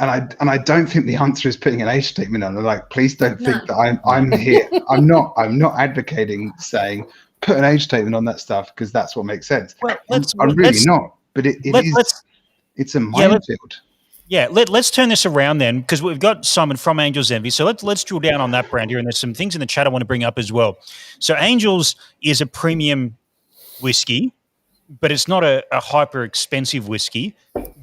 I don't think the answer is putting an age statement on. Like, please don't think that I'm here. I'm not advocating saying put an age statement on that stuff because that's what makes sense. Well, I'm really not. But it's a minefield. Let's turn this around then, because we've got Simon from Angel's Envy. So let's drill down on that brand here, and there's some things in the chat I want to bring up as well. So Angel's is a premium whiskey, but it's not a hyper expensive whiskey,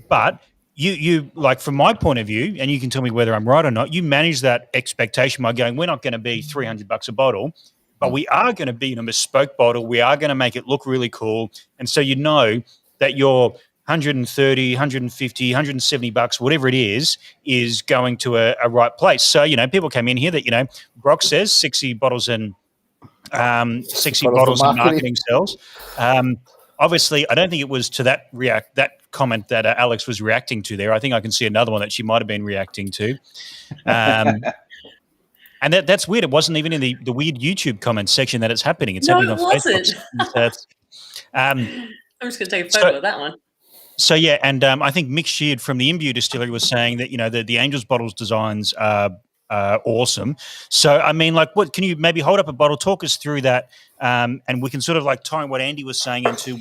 but you like, from my point of view, and you can tell me whether I'm right or not, you manage that expectation by going, we're not going to be $300 a bottle, but we are going to be in a bespoke bottle. We are going to make it look really cool. And so you know that your 130, 150, 170 bucks, whatever it is going to a right place. So, you know, people came in here that, you know, Brock says 60 bottles and 60 bottles and marketing sells. obviously, I don't think it was to that comment that Alex was reacting to there. I think I can see another one that she might have been reacting to. And that's weird. It wasn't even in the weird YouTube comments section that it's happening. It's happening on wasn't. Facebook. I'm just going to take a photo of that one. So, yeah, and I think Mick Sheard from the Imbue Distillery was saying that, the Angels Bottles designs are awesome. So, I mean, like, what can you maybe hold up a bottle, talk us through that, and we can sort of like tie what Andy was saying into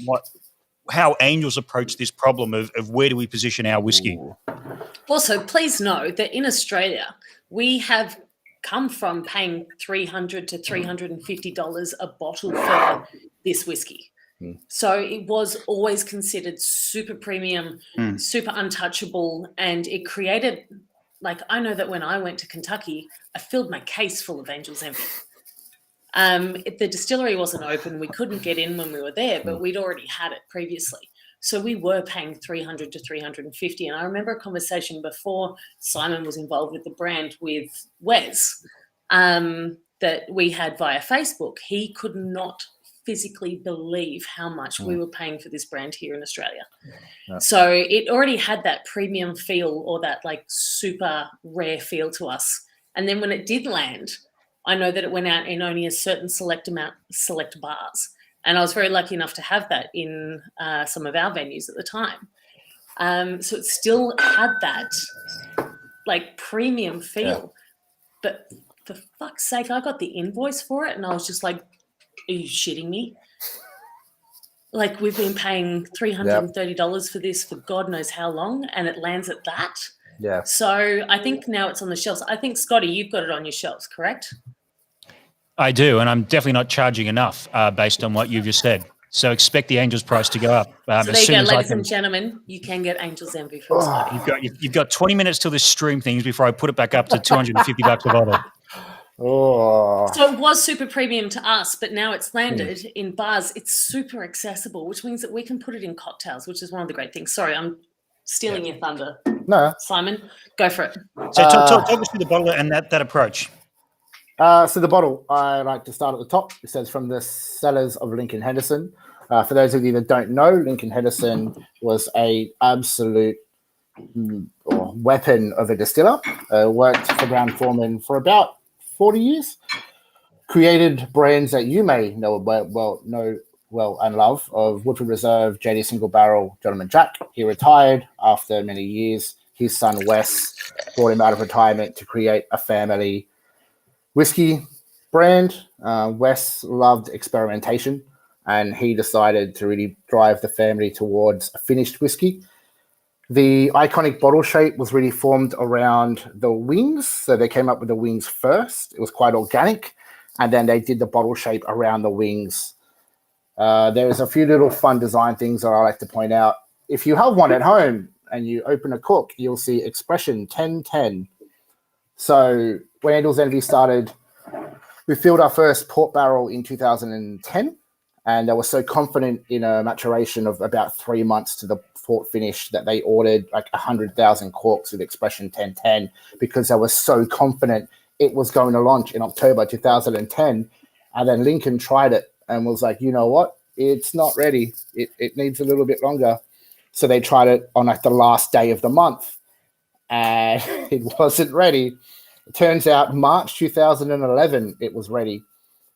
how Angels approach this problem of where do we position our whiskey. Also, please know that in Australia, we have come from paying $300 to $350 a bottle for this whiskey. So it was always considered super premium, super untouchable, and it created, like, I know that when I went to Kentucky, I filled my case full of Angel's Envy. The distillery wasn't open. We couldn't get in when we were there, but we'd already had it previously. So we were paying $300 to $350. And I remember a conversation before Simon was involved with the brand with Wes that we had via Facebook. He could not physically believe how much we were paying for this brand here in Australia. Yeah. So it already had that premium feel, or that like super rare feel to us. And then when it did land, I know that it went out in only a certain select bars. And I was very lucky enough to have that in some of our venues at the time. So it still had that like premium feel. Yeah. But for fuck's sake, I got the invoice for it and I was just like, are you shitting me? Like, we've been paying $330 for this for God knows how long, and it lands at that. Yeah. So I think now it's on the shelves. I think, Scotty, you've got it on your shelves, correct? I do, and I'm definitely not charging enough based on what you've just said. So expect the Angels price to go up. So there you go, ladies and gentlemen. You can get Angel's Envy from Scotty. You've got 20 minutes till this stream things before I put it back up to $250 a bottle. Oh. So it was super premium to us, but now it's landed in bars. It's super accessible, which means that we can put it in cocktails, which is one of the great things. Sorry, I'm stealing your thunder. No. Simon, go for it. So talk us through the bottle and that approach. So the bottle, I like to start at the top. It says from the cellars of Lincoln Henderson. For those of you that don't know, Lincoln Henderson was a absolute weapon of a distiller. Worked for Brown-Forman for about 40 years. Created brands that you may know well and love of Woodford Reserve, JD Single Barrel, Gentleman Jack. He retired after many years. His son Wes brought him out of retirement to create a family whiskey brand. Wes loved experimentation, and he decided to really drive the family towards a finished whiskey. The iconic bottle shape was really formed around the wings. So they came up with the wings first. It was quite organic. And then they did the bottle shape around the wings. There's a few little fun design things that I like to point out. If you have one at home and you open a cork, you'll see expression 1010. So when Angel's Envy started, we filled our first port barrel in 2010. And they were so confident in a maturation of about 3 months to the port finish that they ordered like 100,000 corks with expression 1010 because they were so confident it was going to launch in October 2010. And then Lincoln tried it and was like, you know what? It's not ready. It needs a little bit longer. So they tried it on like the last day of the month and it wasn't ready. It turns out March 2011, it was ready.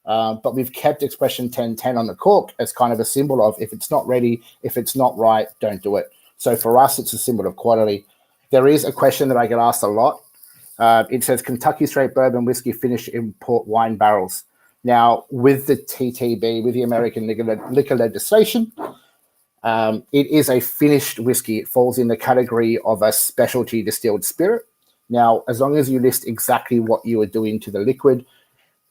But we've kept expression 1010 on the cork as kind of a symbol of if it's not ready, if it's not right, don't do it. So for us, it's a symbol of quality. There is a question that I get asked a lot. It says Kentucky straight bourbon whiskey finished in port wine barrels. Now, with the TTB, with the American liquor legislation, it is a finished whiskey. It falls in the category of a specialty distilled spirit. Now, as long as you list exactly what you are doing to the liquid,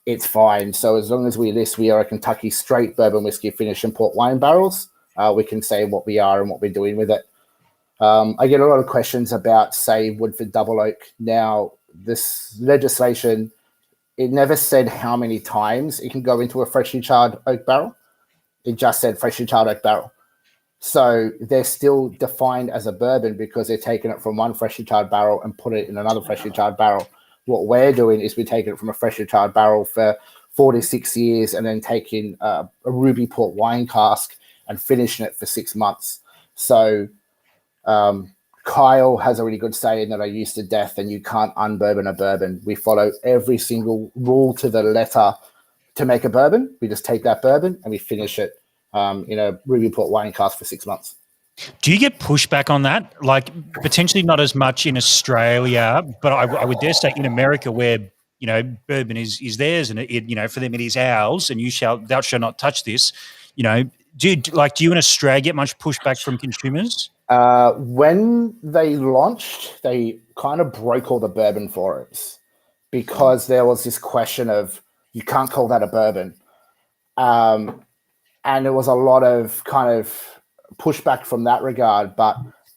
it's fine. So as long as we list we are a Kentucky straight bourbon whiskey finished in port wine barrels, we can say what we are and what we're doing with it. I get a lot of questions about, say, Woodford Double Oak. Now, this legislation, it never said how many times it can go into a freshly charred oak barrel. It just said freshly charred oak barrel. So they're still defined as a bourbon because they're taking it from one freshly charred barrel and put it in another freshly charred barrel. What we're doing is we're taking it from a freshly charred barrel for 4 to 6 years and then taking a ruby port wine cask and finishing it for 6 months. So Kyle has a really good saying that I use to death, and you can't unbourbon a bourbon. We follow every single rule to the letter to make a bourbon. We just take that bourbon and we finish it in a Ruby Port wine cask for 6 months. Do you get pushback on that? Like potentially not as much in Australia, but I would dare say in America, where bourbon is theirs, and it for them it is ours, and thou shalt not touch this. Do you in Australia get much pushback from consumers? When they launched, they kind of broke all the bourbon forums because there was this question of you can't call that a bourbon, and there was a lot of kind of pushback from that regard.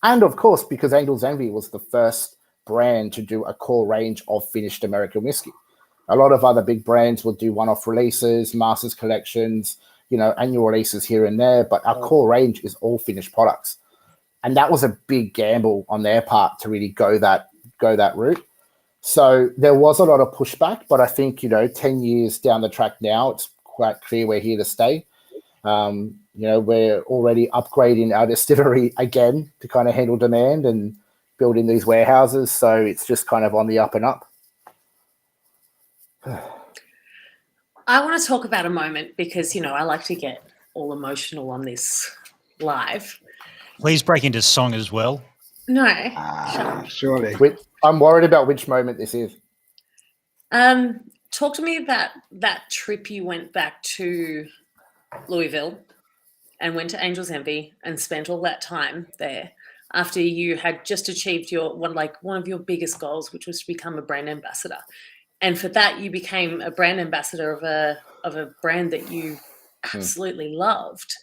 And of course, because Angel's Envy was the first brand to do a core range of finished American whiskey. A lot of other big brands will do one-off releases, masters collections, annual releases here and there, but our core range is all finished products. And that was a big gamble on their part to really go that route. So there was a lot of pushback, but I think, 10 years down the track now, it's quite clear we're here to stay. We're already upgrading our distillery again to kind of handle demand and building these warehouses. So it's just kind of on the up and up. I want to talk about a moment because, I like to get all emotional on this live. Please break into song as well. No. Surely. I'm worried about which moment this is. Talk to me about that trip you went back to Louisville and went to Angel's Envy and spent all that time there after you had just achieved one of your biggest goals, which was to become a brand ambassador. And for that, you became a brand ambassador of a brand that you absolutely loved.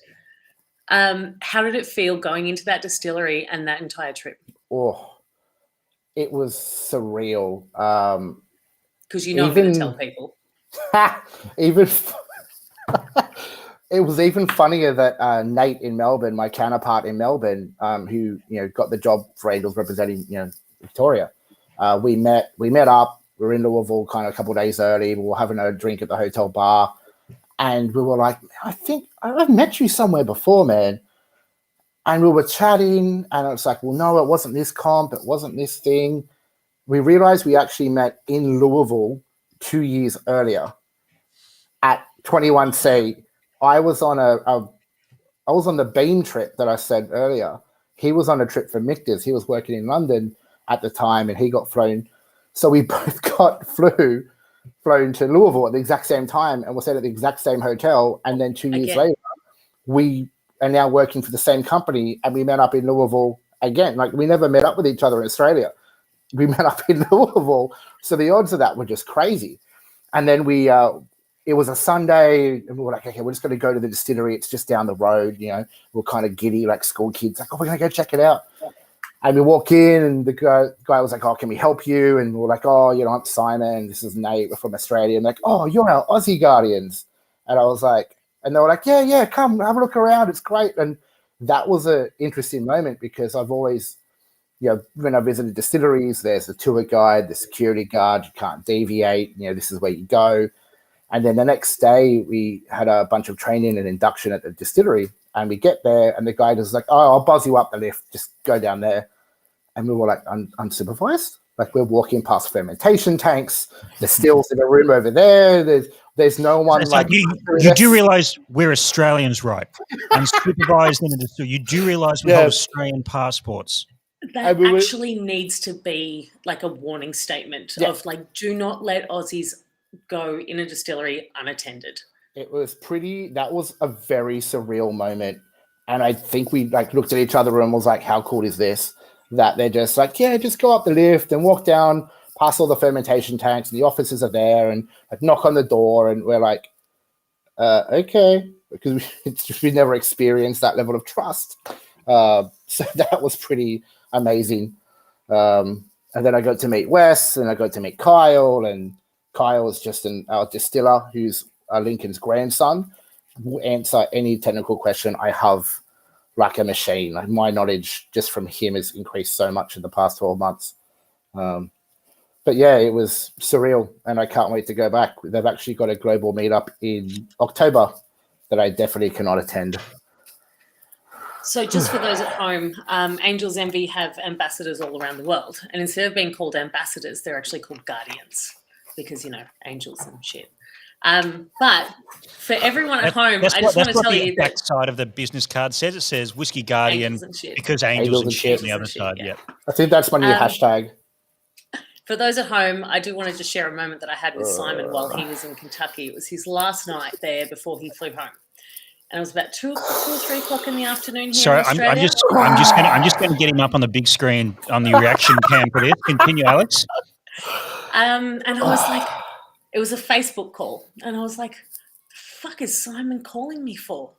How did it feel going into that distillery and that entire trip? Oh, it was surreal. Because I'm going to tell people. It was even funnier that Nate in Melbourne, my counterpart in Melbourne, who got the job for Angels representing Victoria, we met up. We were in Louisville kind of a couple of days early. We were having a drink at the hotel bar, and we were like, I think I've met you somewhere before, man. And we were chatting, and it's like, well, no, it wasn't this comp, it wasn't this thing. We realized we actually met in Louisville 2 years earlier at 21C. I was on the Beam trip that I said earlier. He was on a trip for Michter's. He was working in London at the time, and he got flown. So we both got flown to Louisville at the exact same time, and we're staying at the exact same hotel. And then 2 years later, we are now working for the same company, and we met up in Louisville again. Like, we never met up with each other in Australia. We met up in Louisville. So the odds of that were just crazy. And then it was a Sunday, and we were like, okay, we're just going to go to the distillery. It's just down the road. We're kind of giddy, like school kids. Like, oh, we're going to go check it out. And we walk in, and the guy was like, oh, can we help you? And we're like, oh, I'm Simon. This is Nate. We're from Australia. And like, oh, you're our Aussie Guardians. And I was like, and they were like, yeah, come have a look around. It's great. And that was an interesting moment because I've always, when I visited distilleries, there's the tour guide, the security guard. You can't deviate. This is where you go. And then the next day, we had a bunch of training and induction at the distillery. And we get there, and the guy is like, oh, I'll buzz you up the lift. Just go down there. And we were like, unsupervised? Like, we're walking past fermentation tanks. There's stills in a room over there. There's no one you do realize we're Australians, right? Unsupervised in the distillery. You do realize we hold Australian passports. That actually needs to be like a warning statement of like, do not let Aussies go in a distillery unattended. That was a very surreal moment. And I think we looked at each other and was like, how cool is this? That they're just like, yeah, just go up the lift and walk down past all the fermentation tanks, and the officers are there, and knock on the door, and we're like, okay, because we never experienced that level of trust. So that was pretty amazing. And then I got to meet Wes, and I got to meet Kyle, and Kyle is just our distiller who's Lincoln's grandson. Will answer any technical question I have like a machine. Like, my knowledge just from him has increased so much in the past 12 months. But yeah, it was surreal, and I can't wait to go back. They've actually got a global meetup in October that I definitely cannot attend. So just for those at home, Angel's Envy have ambassadors all around the world. And instead of being called ambassadors, they're actually called guardians because, angels and shit. But for everyone at home, I just want to tell you that the side of the business card says. It says Whiskey Guardian because angels and shit on the other side. Yeah. I think that's my new hashtag. For those at home, I do want to just share a moment that I had with Simon while he was in Kentucky. It was his last night there before he flew home. And it was about 2 or 3 o'clock in the afternoon here Sorry, in Australia. I'm just going to get him up on the big screen on the reaction cam for this. Continue, Alex. And I was like, it was a Facebook call. And I was like, the fuck is Simon calling me for?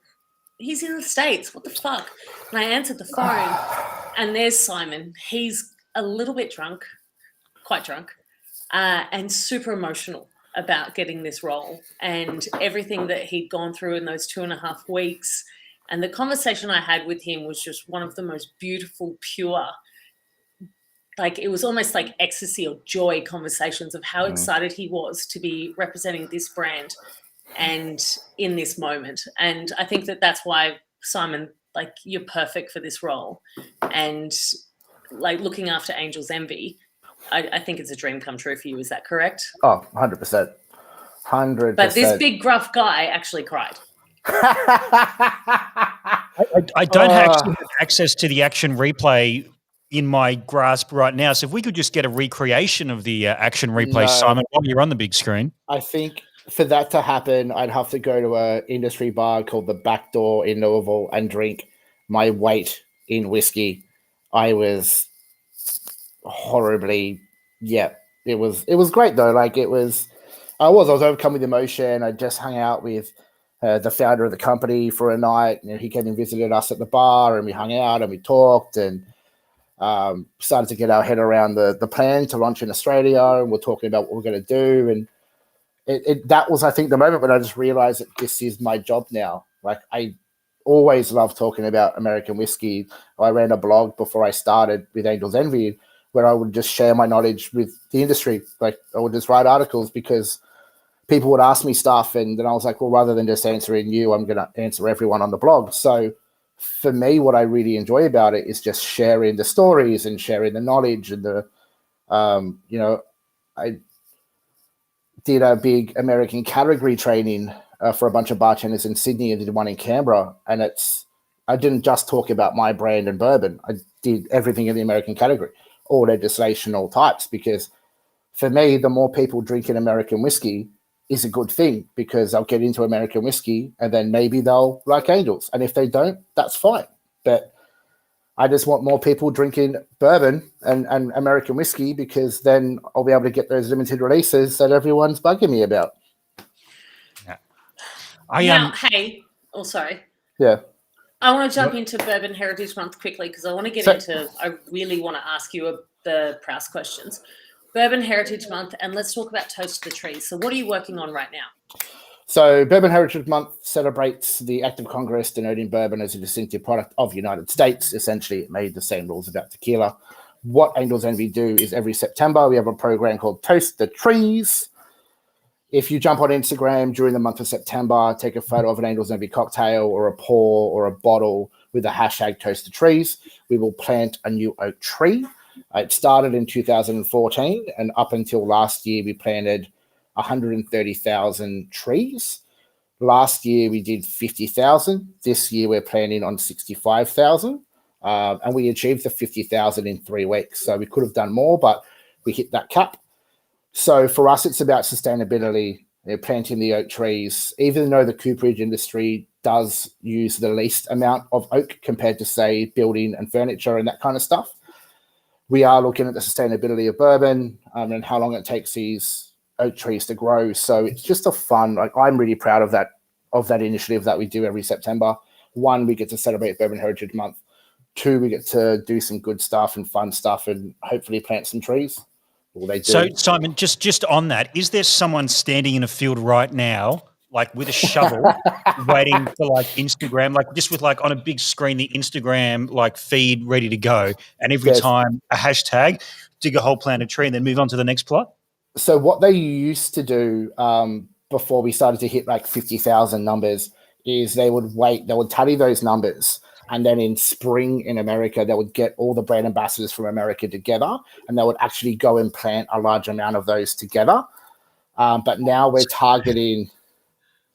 He's in the States. What the fuck? And I answered the phone. And there's Simon. He's a little bit drunk, quite drunk, and super emotional about getting this role and everything that he'd gone through in those 2.5 weeks. And the conversation I had with him was just one of the most beautiful, pure, like it was almost like ecstasy or joy conversations of how excited he was to be representing this brand and in this moment. And I think that that's why, Simon, like you're perfect for this role. And like looking after Angel's Envy, I think it's a dream come true for you. Is that correct? Oh, 100%. 100%. But this big gruff guy actually cried. I don't actually have access to the action replay in my grasp right now. So if we could just get a recreation of the action replay, Simon, while you're on the big screen. I think for that to happen, I'd have to go to an industry bar called the Back Door in Louisville and drink my weight in whiskey. I was horribly, it was great though. Like I was overcome with emotion. I just hung out with the founder of the company for a night. He came and visited us at the bar, and we hung out and we talked and started to get our head around the plan to launch in Australia. And we're talking about what we're going to do. And that was, I think, the moment when I just realized that this is my job now. Like I always loved talking about American whiskey. I ran a blog before I started with Angel's Envy, where I would just share my knowledge with the industry. Like I would just write articles because people would ask me stuff. And then I was like, well, rather than just answering you, I'm going to answer everyone on the blog. So for me, what I really enjoy about it is just sharing the stories and sharing the knowledge and I did a big American category training for a bunch of bartenders in Sydney and did one in Canberra. And I didn't just talk about my brand and bourbon. I did everything in the American category, all legislation, all types, because for me, the more people drinking American whiskey is a good thing because they'll get into American whiskey and then maybe they'll like Angels. And if they don't, that's fine. But I just want more people drinking bourbon and American whiskey because then I'll be able to get those limited releases that everyone's bugging me about. Yeah. Sorry. Yeah. I want to jump into Bourbon Heritage Month quickly because I want to get I really want to ask you the Proust questions. Bourbon Heritage Month, and let's talk about Toast to the Trees. So what are you working on right now? So Bourbon Heritage Month celebrates the act of Congress denoting bourbon as a distinctive product of the United States. Essentially, it made the same rules about tequila. What Angel's Envy do is every September, we have a program called Toast the Trees. If you jump on Instagram during the month of September, take a photo of an Angel's Envy cocktail or a pour or a bottle with the hashtag Toast the Trees, we will plant a new oak tree. It started in 2014, and up until last year, we planted 130,000 trees. Last year, we did 50,000. This year, we're planning on 65,000. And we achieved the 50,000 in 3 weeks. So we could have done more, but we hit that cap. So for us, it's about sustainability, planting the oak trees. Even though the cooperage industry does use the least amount of oak compared to, say, building and furniture and that kind of stuff, we are looking at the sustainability of bourbon and how long it takes these oak trees to grow. So it's just a fun, like I'm really proud of that initiative that we do every September. 1, we get to celebrate Bourbon Heritage Month. 2, we get to do some good stuff and fun stuff and hopefully plant some trees. Well, they do. So Simon, just on that, is there someone standing in a field right now, like with a shovel, waiting for like Instagram, like just with like on a big screen, the Instagram like feed ready to go, and every time a hashtag, dig a whole plant a tree and then move on to the next plot? So what they used to do before we started to hit like 50,000 numbers is they would tally those numbers And then in spring in America, they would get all the brand ambassadors from America together, and they would actually go and plant a large amount of those together. But now we're targeting.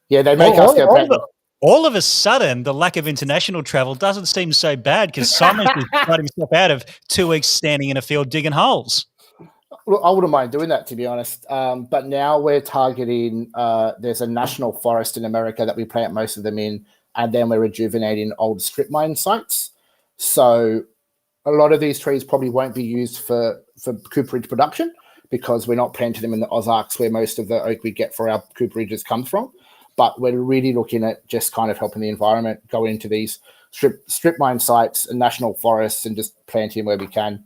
Yeah, they make us go plant them. All of a sudden, the lack of international travel doesn't seem so bad because Simon just got himself out of 2 weeks standing in a field digging holes. Well, I wouldn't mind doing that, to be honest. But now we're targeting, there's a national forest in America that we plant most of them in, and then we're rejuvenating old strip mine sites. So a lot of these trees probably won't be used for cooperage production because we're not planting them in the Ozarks where most of the oak we get for our cooperages comes from. But we're really looking at just kind of helping the environment go into these strip mine sites and national forests and just planting where we can.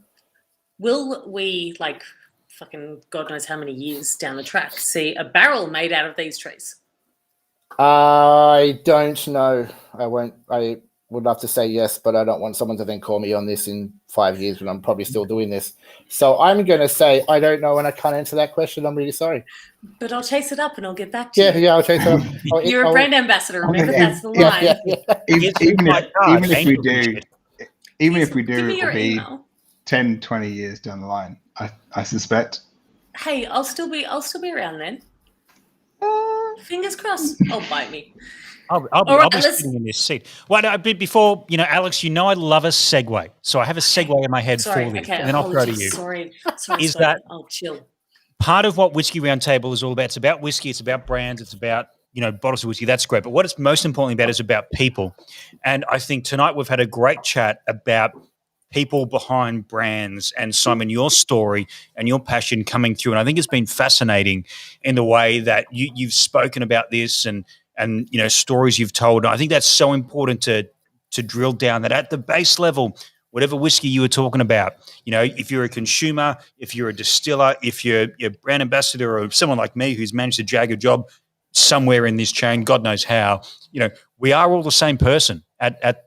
Will we, like, fucking God knows how many years down the track, see a barrel made out of these trees? I don't know. I would love to say yes, but I don't want someone to then call me on this in 5 years when I'm probably still doing this. So I'm going to say I don't know, and I can't answer that question. I'm really sorry. But I'll chase it up and I'll get back to you. Yeah, I'll chase it up. You're a brand ambassador. Remember, that's the line. Even if we do, Give me your it'll be email. 10, 20 years down the line, I suspect. Hey, I'll still be around then. Fingers crossed. Oh, bite me. I'll be sitting in this seat. Well, before, Alex, I love a segue. So I have a segue in my head for this, and then I'll throw to you. Sorry, Is that I'll chill. Part of what Whiskey Roundtable is all about? It's about whiskey, it's about brands, it's about, bottles of whiskey. That's great. But what it's most importantly about is about people. And I think tonight we've had a great chat about people behind brands, and Simon, your story and your passion coming through. And I think it's been fascinating in the way that you've spoken about this and stories you've told. I think that's so important to drill down that at the base level, whatever whiskey you were talking about, if you're a consumer, if you're a distiller, if you're a brand ambassador or someone like me who's managed to jag a job somewhere in this chain, God knows how, we are all the same person at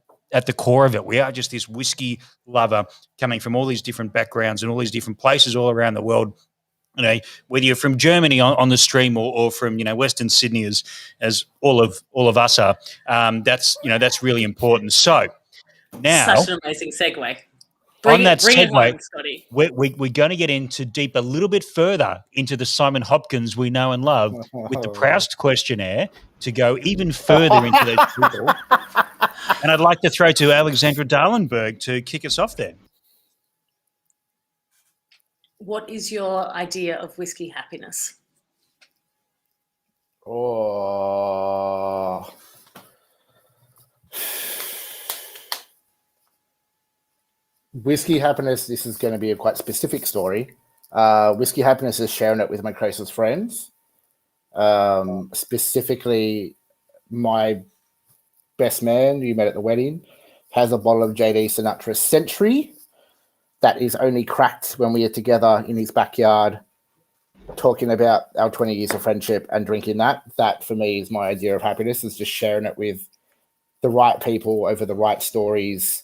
the core of it. We are just this whiskey lover coming from all these different backgrounds and all these different places all around the world. Whether you're from Germany on the stream or from Western Sydney, as all of us are, that's really important. So now, such an amazing segue. Bring it home, Scotty. We're going to get into deep a little bit further into the Simon Hopkins we know and love with the Proust questionnaire to go even further into those people. And I'd like to throw to Alexandra Dahlenburg to kick us off there. What is your idea of whiskey happiness? Oh. Whiskey happiness, this is going to be a quite specific story. Whiskey happiness is sharing it with my closest friends. Specifically, my best man, you met at the wedding, has a bottle of JD Sinatra Century that is only cracked when we are together in his backyard talking about our 20 years of friendship and drinking that. That, for me, is my idea of happiness, is just sharing it with the right people over the right stories.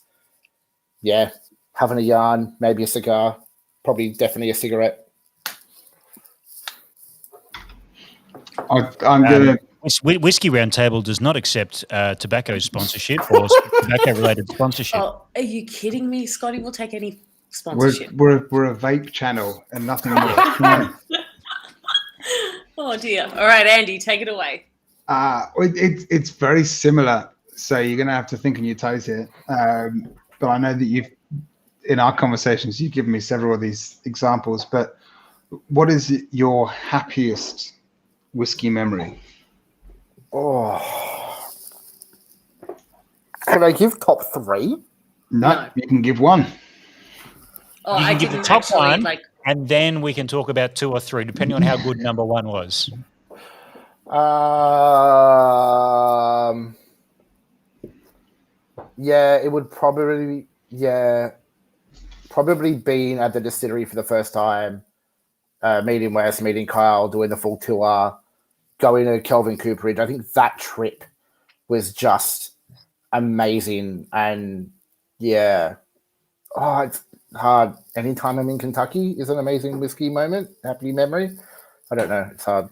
Yeah, having a yarn, maybe a cigar, probably definitely a cigarette. I'm going to... Whiskey Roundtable does not accept tobacco sponsorship or tobacco-related sponsorship. Oh, are you kidding me, Scotty? We'll take any sponsorship. We're a vape channel and nothing more. Come on. Oh, dear. All right, Andy, take it away. It's very similar. So you're going to have to think on your toes here. But I know that in our conversations, you've given me several of these examples. But what is your happiest whiskey memory? Oh, could I give top three? No, you can give one. Oh, you can give the top actually, one, and then we can talk about two or three, depending on how good number one was. Yeah, it would probably being at the distillery for the first time, meeting Wes, meeting Kyle, doing the full tour, going to Kelvin Cooperage. I think that trip was just amazing. And yeah, it's hard. Anytime I'm in Kentucky is an amazing whiskey moment, happy memory. I don't know. It's hard.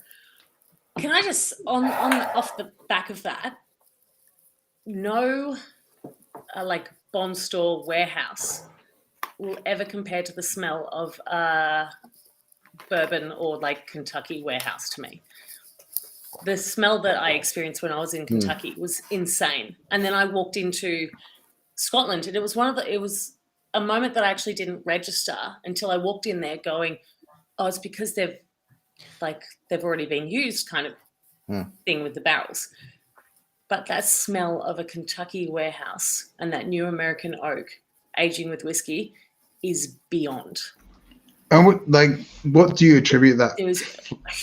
Can I just, on off the back of that, no like Bond store warehouse will ever compare to the smell of bourbon or like Kentucky warehouse to me. The smell that I experienced when I was in Kentucky was insane. And then I walked into Scotland, and it was a moment that I actually didn't register until I walked in there going, oh, it's because they've already been used kind of thing with the barrels. But that smell of a Kentucky warehouse and that new American oak aging with whiskey is beyond. And what do you attribute that? It was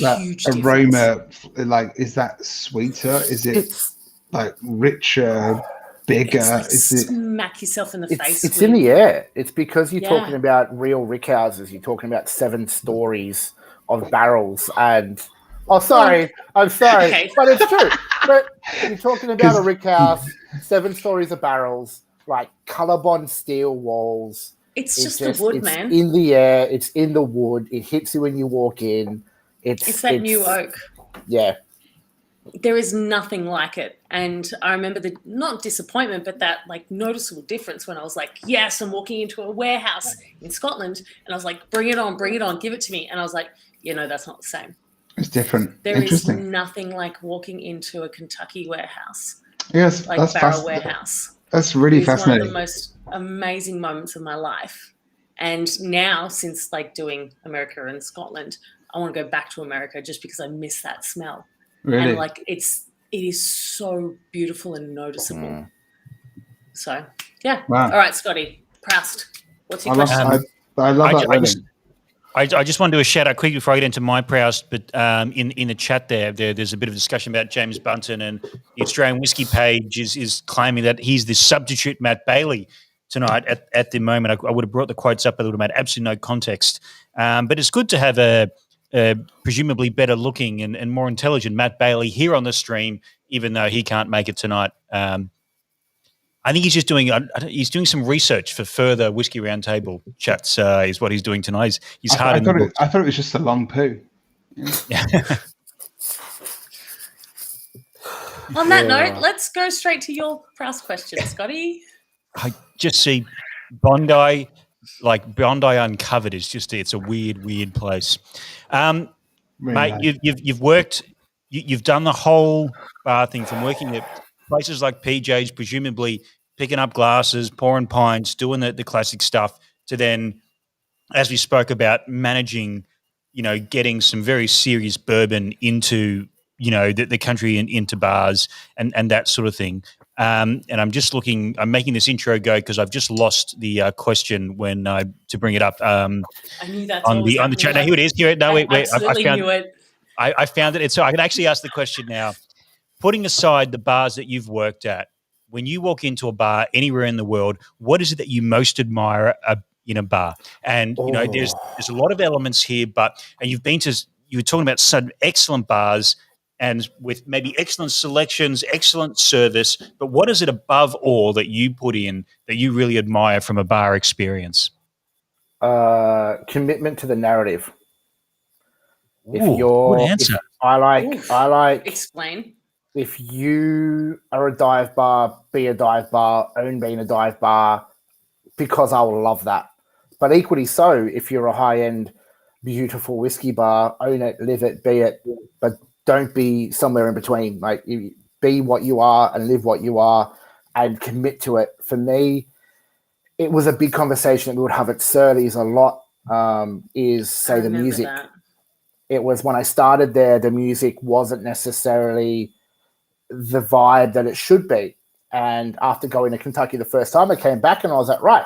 that huge aroma. Like, is that sweeter? Is it like richer, bigger? It's like smack yourself in the face. It's in the air. It's because you're talking about real rickhouses. You're talking about 7 stories of barrels and. Oh, sorry. I'm sorry. Okay. But it's true. But you're talking about a rick house, 7 stories of barrels, like Colorbond steel walls. It's just the wood, man. It's in the air. It's in the wood. It hits you when you walk in. It's that new oak. Yeah. There is nothing like it. And I remember the, not disappointment, but that like noticeable difference when I was like, yes, I'm walking into a warehouse in Scotland. And I was like, bring it on, give it to me. And I was like, that's not the same. It's different. There is nothing like walking into a Kentucky warehouse. Yes, like that's barrel warehouse. That's really fascinating. One of the most amazing moments of my life. And now, since like doing America and Scotland, I want to go back to America just because I miss that smell. Really? And like it is so beautiful and noticeable. So yeah. Wow. All right, Scotty, Proust. What's your question? I love that wedding. I just want to do a shout out quickly before I get into my Proust, but in the chat there's a bit of a discussion about James Bunton, and the Australian Whiskey page is claiming that he's the substitute Matt Bailey tonight at the moment. I would have brought the quotes up, but it would have made absolutely no context. But it's good to have a presumably better looking and more intelligent Matt Bailey here on the stream, even though he can't make it tonight. I think he's just doing some research for further Whiskey Roundtable chats. Is what he's doing tonight. He's hard in the books. I thought it was just a long poo. Yeah. On that note, let's go straight to your Proust question, Scotty. I just see Bondi Uncovered is just it's a weird place. Really mate, nice. You've worked, you've done the whole bar thing from working at places like PJ's, presumably picking up glasses, pouring pints, doing the classic stuff, to then, as we spoke about, managing, getting some very serious bourbon into, the country and into bars and that sort of thing. And I'm making this intro go because I've just lost the question to bring it up. I knew that on the chat. Now here it is. I found it. So I can actually ask the question now. Putting aside the bars that you've worked at, when you walk into a bar anywhere in the world, what is it that you most admire in a bar? And there's a lot of elements here, and you were talking about some excellent bars and with maybe excellent selections, excellent service, but what is it above all that you put in that you really admire from a bar experience? Commitment to the narrative. Good answer. I like. Explain. If you are a dive bar, be a dive bar, own being a dive bar, because I will love that. But equally so, if you're a high-end, beautiful whiskey bar, own it, live it, be it, but don't be somewhere in between. Like, you be what you are and live what you are and commit to it. For me, it was a big conversation that we would have at Surly's a lot, the music. That. It was when I started there, the music wasn't necessarily the vibe that it should be. And after going to Kentucky the first time, I came back and I was like, right,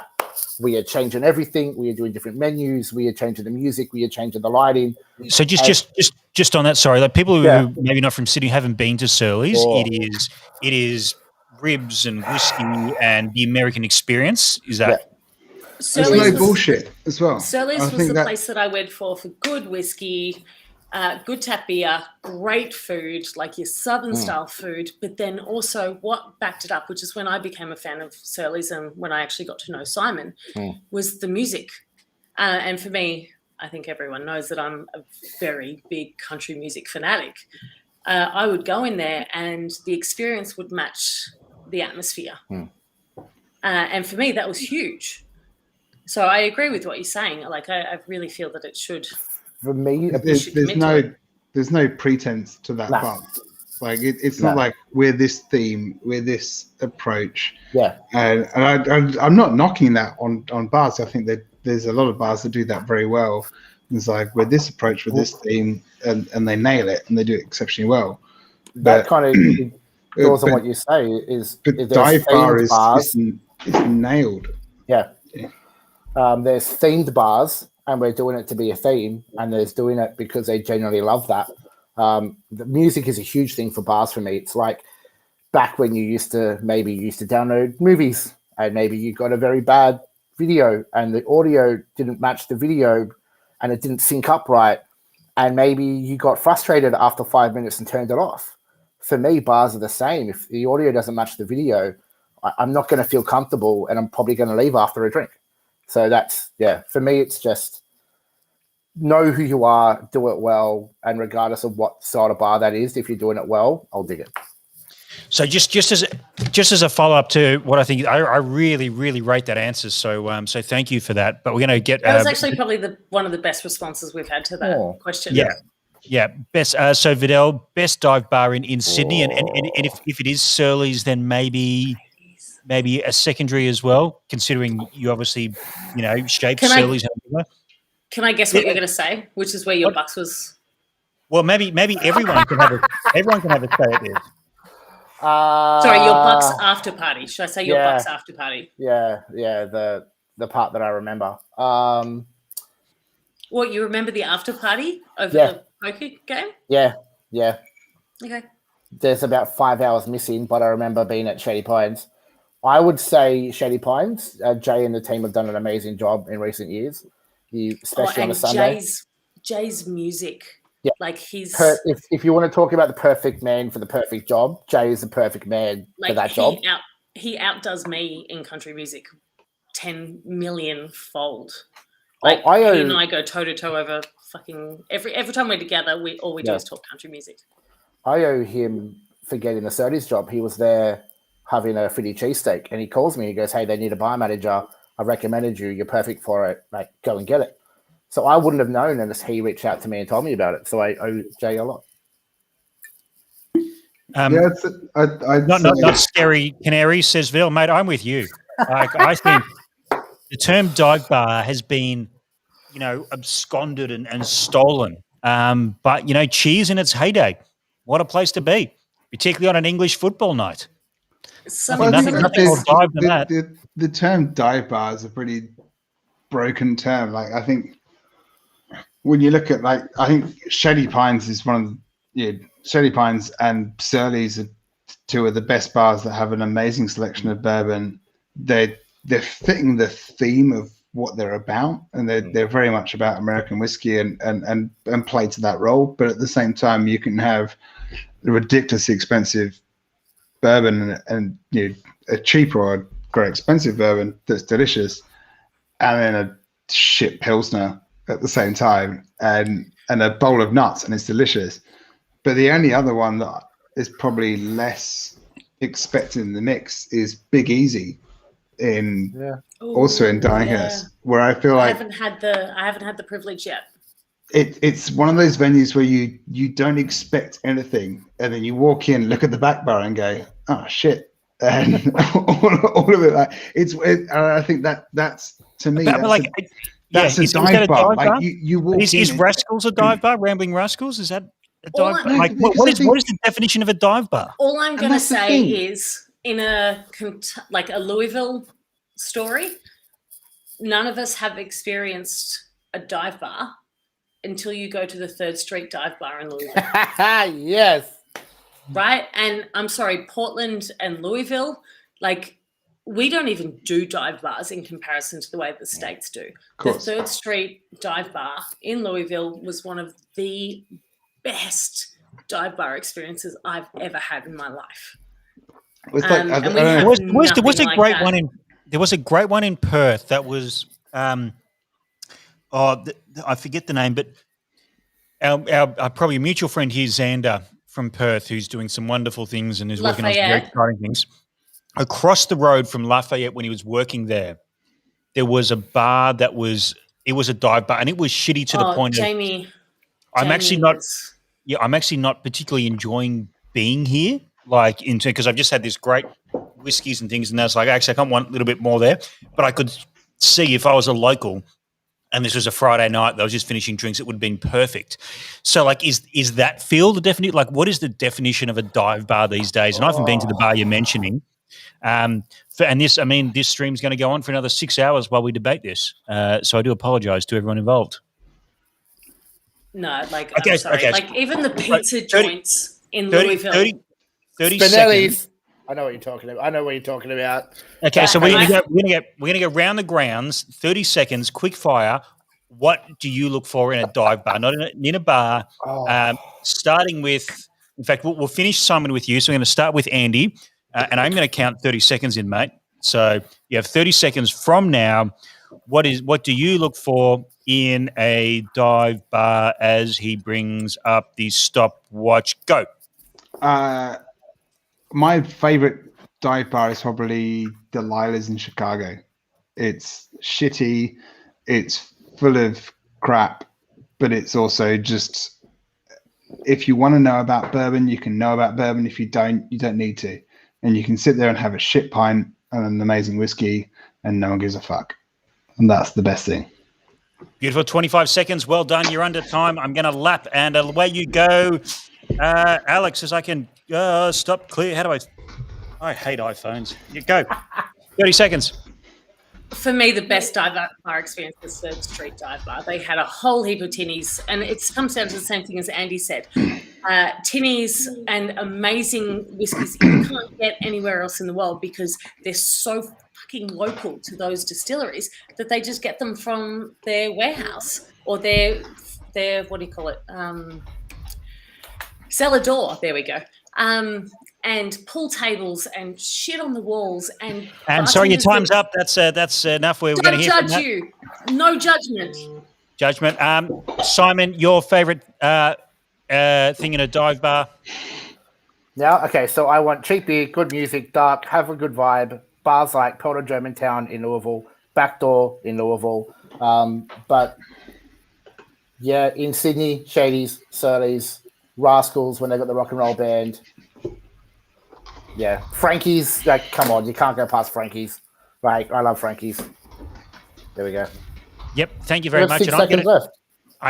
we are changing everything. We are doing different menus. We are changing the music. We are changing the lighting. So just on that, sorry, like people who are maybe not from Sydney haven't been to Surly's. It is ribs and whiskey and the American experience. Is that? Yeah. There's no bullshit as well. Surly's was the place that I went for good whiskey, good tap beer, great food, like your Southern style food, but then also what backed it up, which is when I became a fan of Surly's and when I actually got to know Simon, was the music. And for me, I think everyone knows that I'm a very big country music fanatic. I would go in there and the experience would match the atmosphere. And for me, that was huge. So I agree with what you're saying. Like, I really feel that it should. For me, there's no pretense to that part. Like it's not like we're this theme, we're this approach. Yeah. And I'm not knocking that on bars. I think that there's a lot of bars that do that very well. It's like we're this approach with this theme, and they nail it and they do it exceptionally well. That kind of goes on what you say is. But dive bar is nailed. Yeah. There's themed bars, and we're doing it to be a theme, and there's doing it because they genuinely love that. The music is a huge thing for bars for me. It's like back when you used to download movies, and maybe you got a very bad video, and the audio didn't match the video, and it didn't sync up right, and maybe you got frustrated after 5 minutes and turned it off. For me, bars are the same. If the audio doesn't match the video, I'm not going to feel comfortable, and I'm probably going to leave after a drink. So that's, for me, it's just know who you are, do it well, and regardless of what sort of bar that is, if you're doing it well, I'll dig it. So just as a follow-up to what I think, I really, really rate that answer. So thank you for that. But we're going to get... That was actually probably one of the best responses we've had to that question. Yeah. Best. So Vidal, best dive bar in Sydney, and if it is Surly's, then maybe a secondary as well, considering you obviously, shaped Surly's. Can I guess what you're going to say, which is where your Bucks was? Well, maybe everyone can have a say at this. Sorry, your Bucks after party. Should I say your Bucks after party? Yeah, the part that I remember. What, you remember the after party over the poker game? Yeah. Okay. There's about 5 hours missing, but I remember being at Shady Pines. I would say Shady Pines. Jay and the team have done an amazing job in recent years, especially on a Sunday. Jay's music. Yeah. Like he's... If you want to talk about the perfect man for the perfect job, Jay is the perfect man for that job. He outdoes me in country music 10 million fold. Like he and I go toe to toe over fucking every time we're together. All we do is talk country music. I owe him for getting the Surly's job. He was there having a Philly cheesesteak, and he calls me. He goes, "Hey, they need a bar manager. I recommended you. You're perfect for it. Like, go and get it." So I wouldn't have known unless he reached out to me and told me about it. So I owe Jay a lot. Not scary canary, says Vil. Mate, I'm with you. I think the term dive bar has been, absconded and stolen. But, Cheers in its heyday. What a place to be, particularly on an English football night. Nothing more dive than that. The term dive bar is a pretty broken term. Like, I think when you look at, I think Shady Pines is one of Shady Pines and Surly's are two of the best bars that have an amazing selection of bourbon. They're fitting the theme of what they're about, and they're very much about American whiskey and play to that role. But at the same time, you can have a ridiculously expensive bourbon and a cheaper or a great expensive bourbon that's delicious, and then a shit pilsner at the same time, and a bowl of nuts, and it's delicious. But the only other one that is probably less expected in the mix is Big Easy also in Darlinghurst, where I feel like I haven't had the privilege yet. It's one of those venues where you don't expect anything, and then you walk in, look at the back bar, and go, "Oh shit!" And all of it. I think that's to me. That's a dive bar. Like you walk in. Is Rascals a dive bar? Rambling Rascals, is that a dive bar? What is the definition of a dive bar? All I'm going to say is, in a Louisville story, none of us have experienced a dive bar until you go to the 3rd Street dive bar in Louisville. Yes. Right? And I'm sorry, Portland and Louisville, we don't even do dive bars in comparison to the way the States do. The 3rd Street dive bar in Louisville was one of the best dive bar experiences I've ever had in my life. There was a great one in Perth that was I forget the name, but our probably mutual friend here, Xander from Perth, who's doing some wonderful things and is working on some very exciting things. across the road from Lafayette when he was working there was a bar it was a dive bar, and it was shitty to the point Jamie. I'm actually not particularly enjoying being here, like because I've just had this great whiskeys and things, and that's like actually I can't want a little bit more there, but I could see if I was a local and this was a Friday night, they was just finishing drinks, it would have been perfect. So, like, is that feel the definition? Like, what is the definition of a dive bar these days? And I haven't been to the bar you're mentioning. This stream's going to go on for another 6 hours while we debate this. So I do apologise to everyone involved. No, like, okay, I'm sorry. Okay. Like, even the pizza joints in Louisville. 30 Spinelli's. seconds. I know what you're talking about. Okay, so we're gonna go round the grounds. 30 seconds, quick fire. What do you look for in a dive bar? Not in a bar. Starting with, in fact, we'll finish, Simon, with you. So we're going to start with Andy, and I'm going to count 30 seconds in, mate. So you have 30 seconds from now. What do you look for in a dive bar as he brings up the stopwatch? Go. My favorite dive bar is probably Delilah's in Chicago. It's shitty. It's full of crap, but it's also just, if you want to know about bourbon, you can know about bourbon. If you don't, you don't need to. And you can sit there and have a shit pint and an amazing whiskey and no one gives a fuck. And that's the best thing. Beautiful. 25 seconds. Well done. You're under time. I'm going to lap, and away you go. Alex, as I can stop clear. How do I hate iPhones. You go. 30 seconds. For me, the best dive bar experience was Third Street Dive Bar. They had a whole heap of tinnies, and it comes down to the same thing as Andy said. Tinnies and amazing whiskies you can't get anywhere else in the world because they're so fucking local to those distilleries that they just get them from their warehouse or their what do you call it? Cellar door. There we go. And pool tables and shit on the walls and sorry, your time's up. That's enough. We're going to hear judge you. No judgment. Judgment. Simon, your favourite thing in a dive bar? Yeah. Okay. So I want cheap beer, good music, dark, have a good vibe. Bars like Pelter Germantown in Louisville, Backdoor in Louisville, but yeah, in Sydney, Shady's, Surly's, Rascals when they got the rock and roll band. Yeah, Frankie's, like, come on, you can't go past Frankie's. Right, I love Frankie's. There we go. Yep, thank you very much. 6 seconds left.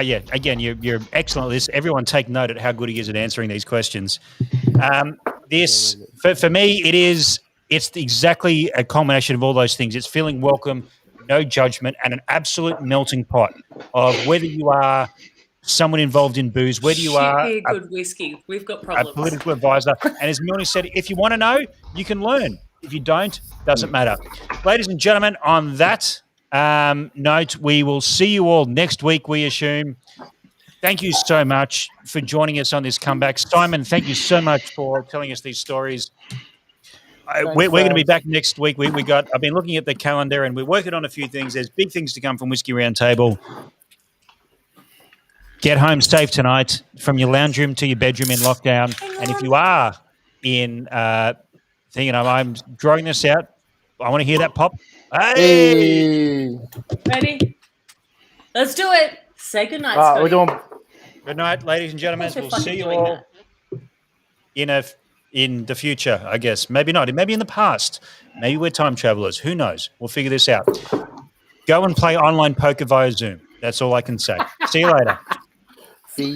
Yeah, again, you're excellent at this. Everyone take note at how good he is at answering these questions. This, for me, it's exactly a combination of all those things. It's feeling welcome, no judgment, and an absolute melting pot of whether you are someone involved in booze, whether you are a good whiskey. We've got problems. A political advisor. And as Milne said, if you want to know, you can learn. If you don't, doesn't matter. Ladies and gentlemen, on that note, we will see you all next week, we assume. Thank you so much for joining us on this comeback. Simon, thank you so much for telling us these stories. We're going to be back next week. I've been looking at the calendar and we're working on a few things. There's big things to come from Whiskey Roundtable. Get home safe tonight from your lounge room to your bedroom in lockdown. And if you are in I'm drawing this out. I want to hear that pop. Hey! Ready? Let's do it. Say goodnight, Scotty. We're doing... Good night, ladies and gentlemen. We'll see you all in the future, I guess. Maybe not. Maybe in the past. Maybe we're time travelers. Who knows? We'll figure this out. Go and play online poker via Zoom. That's all I can say. See you later. See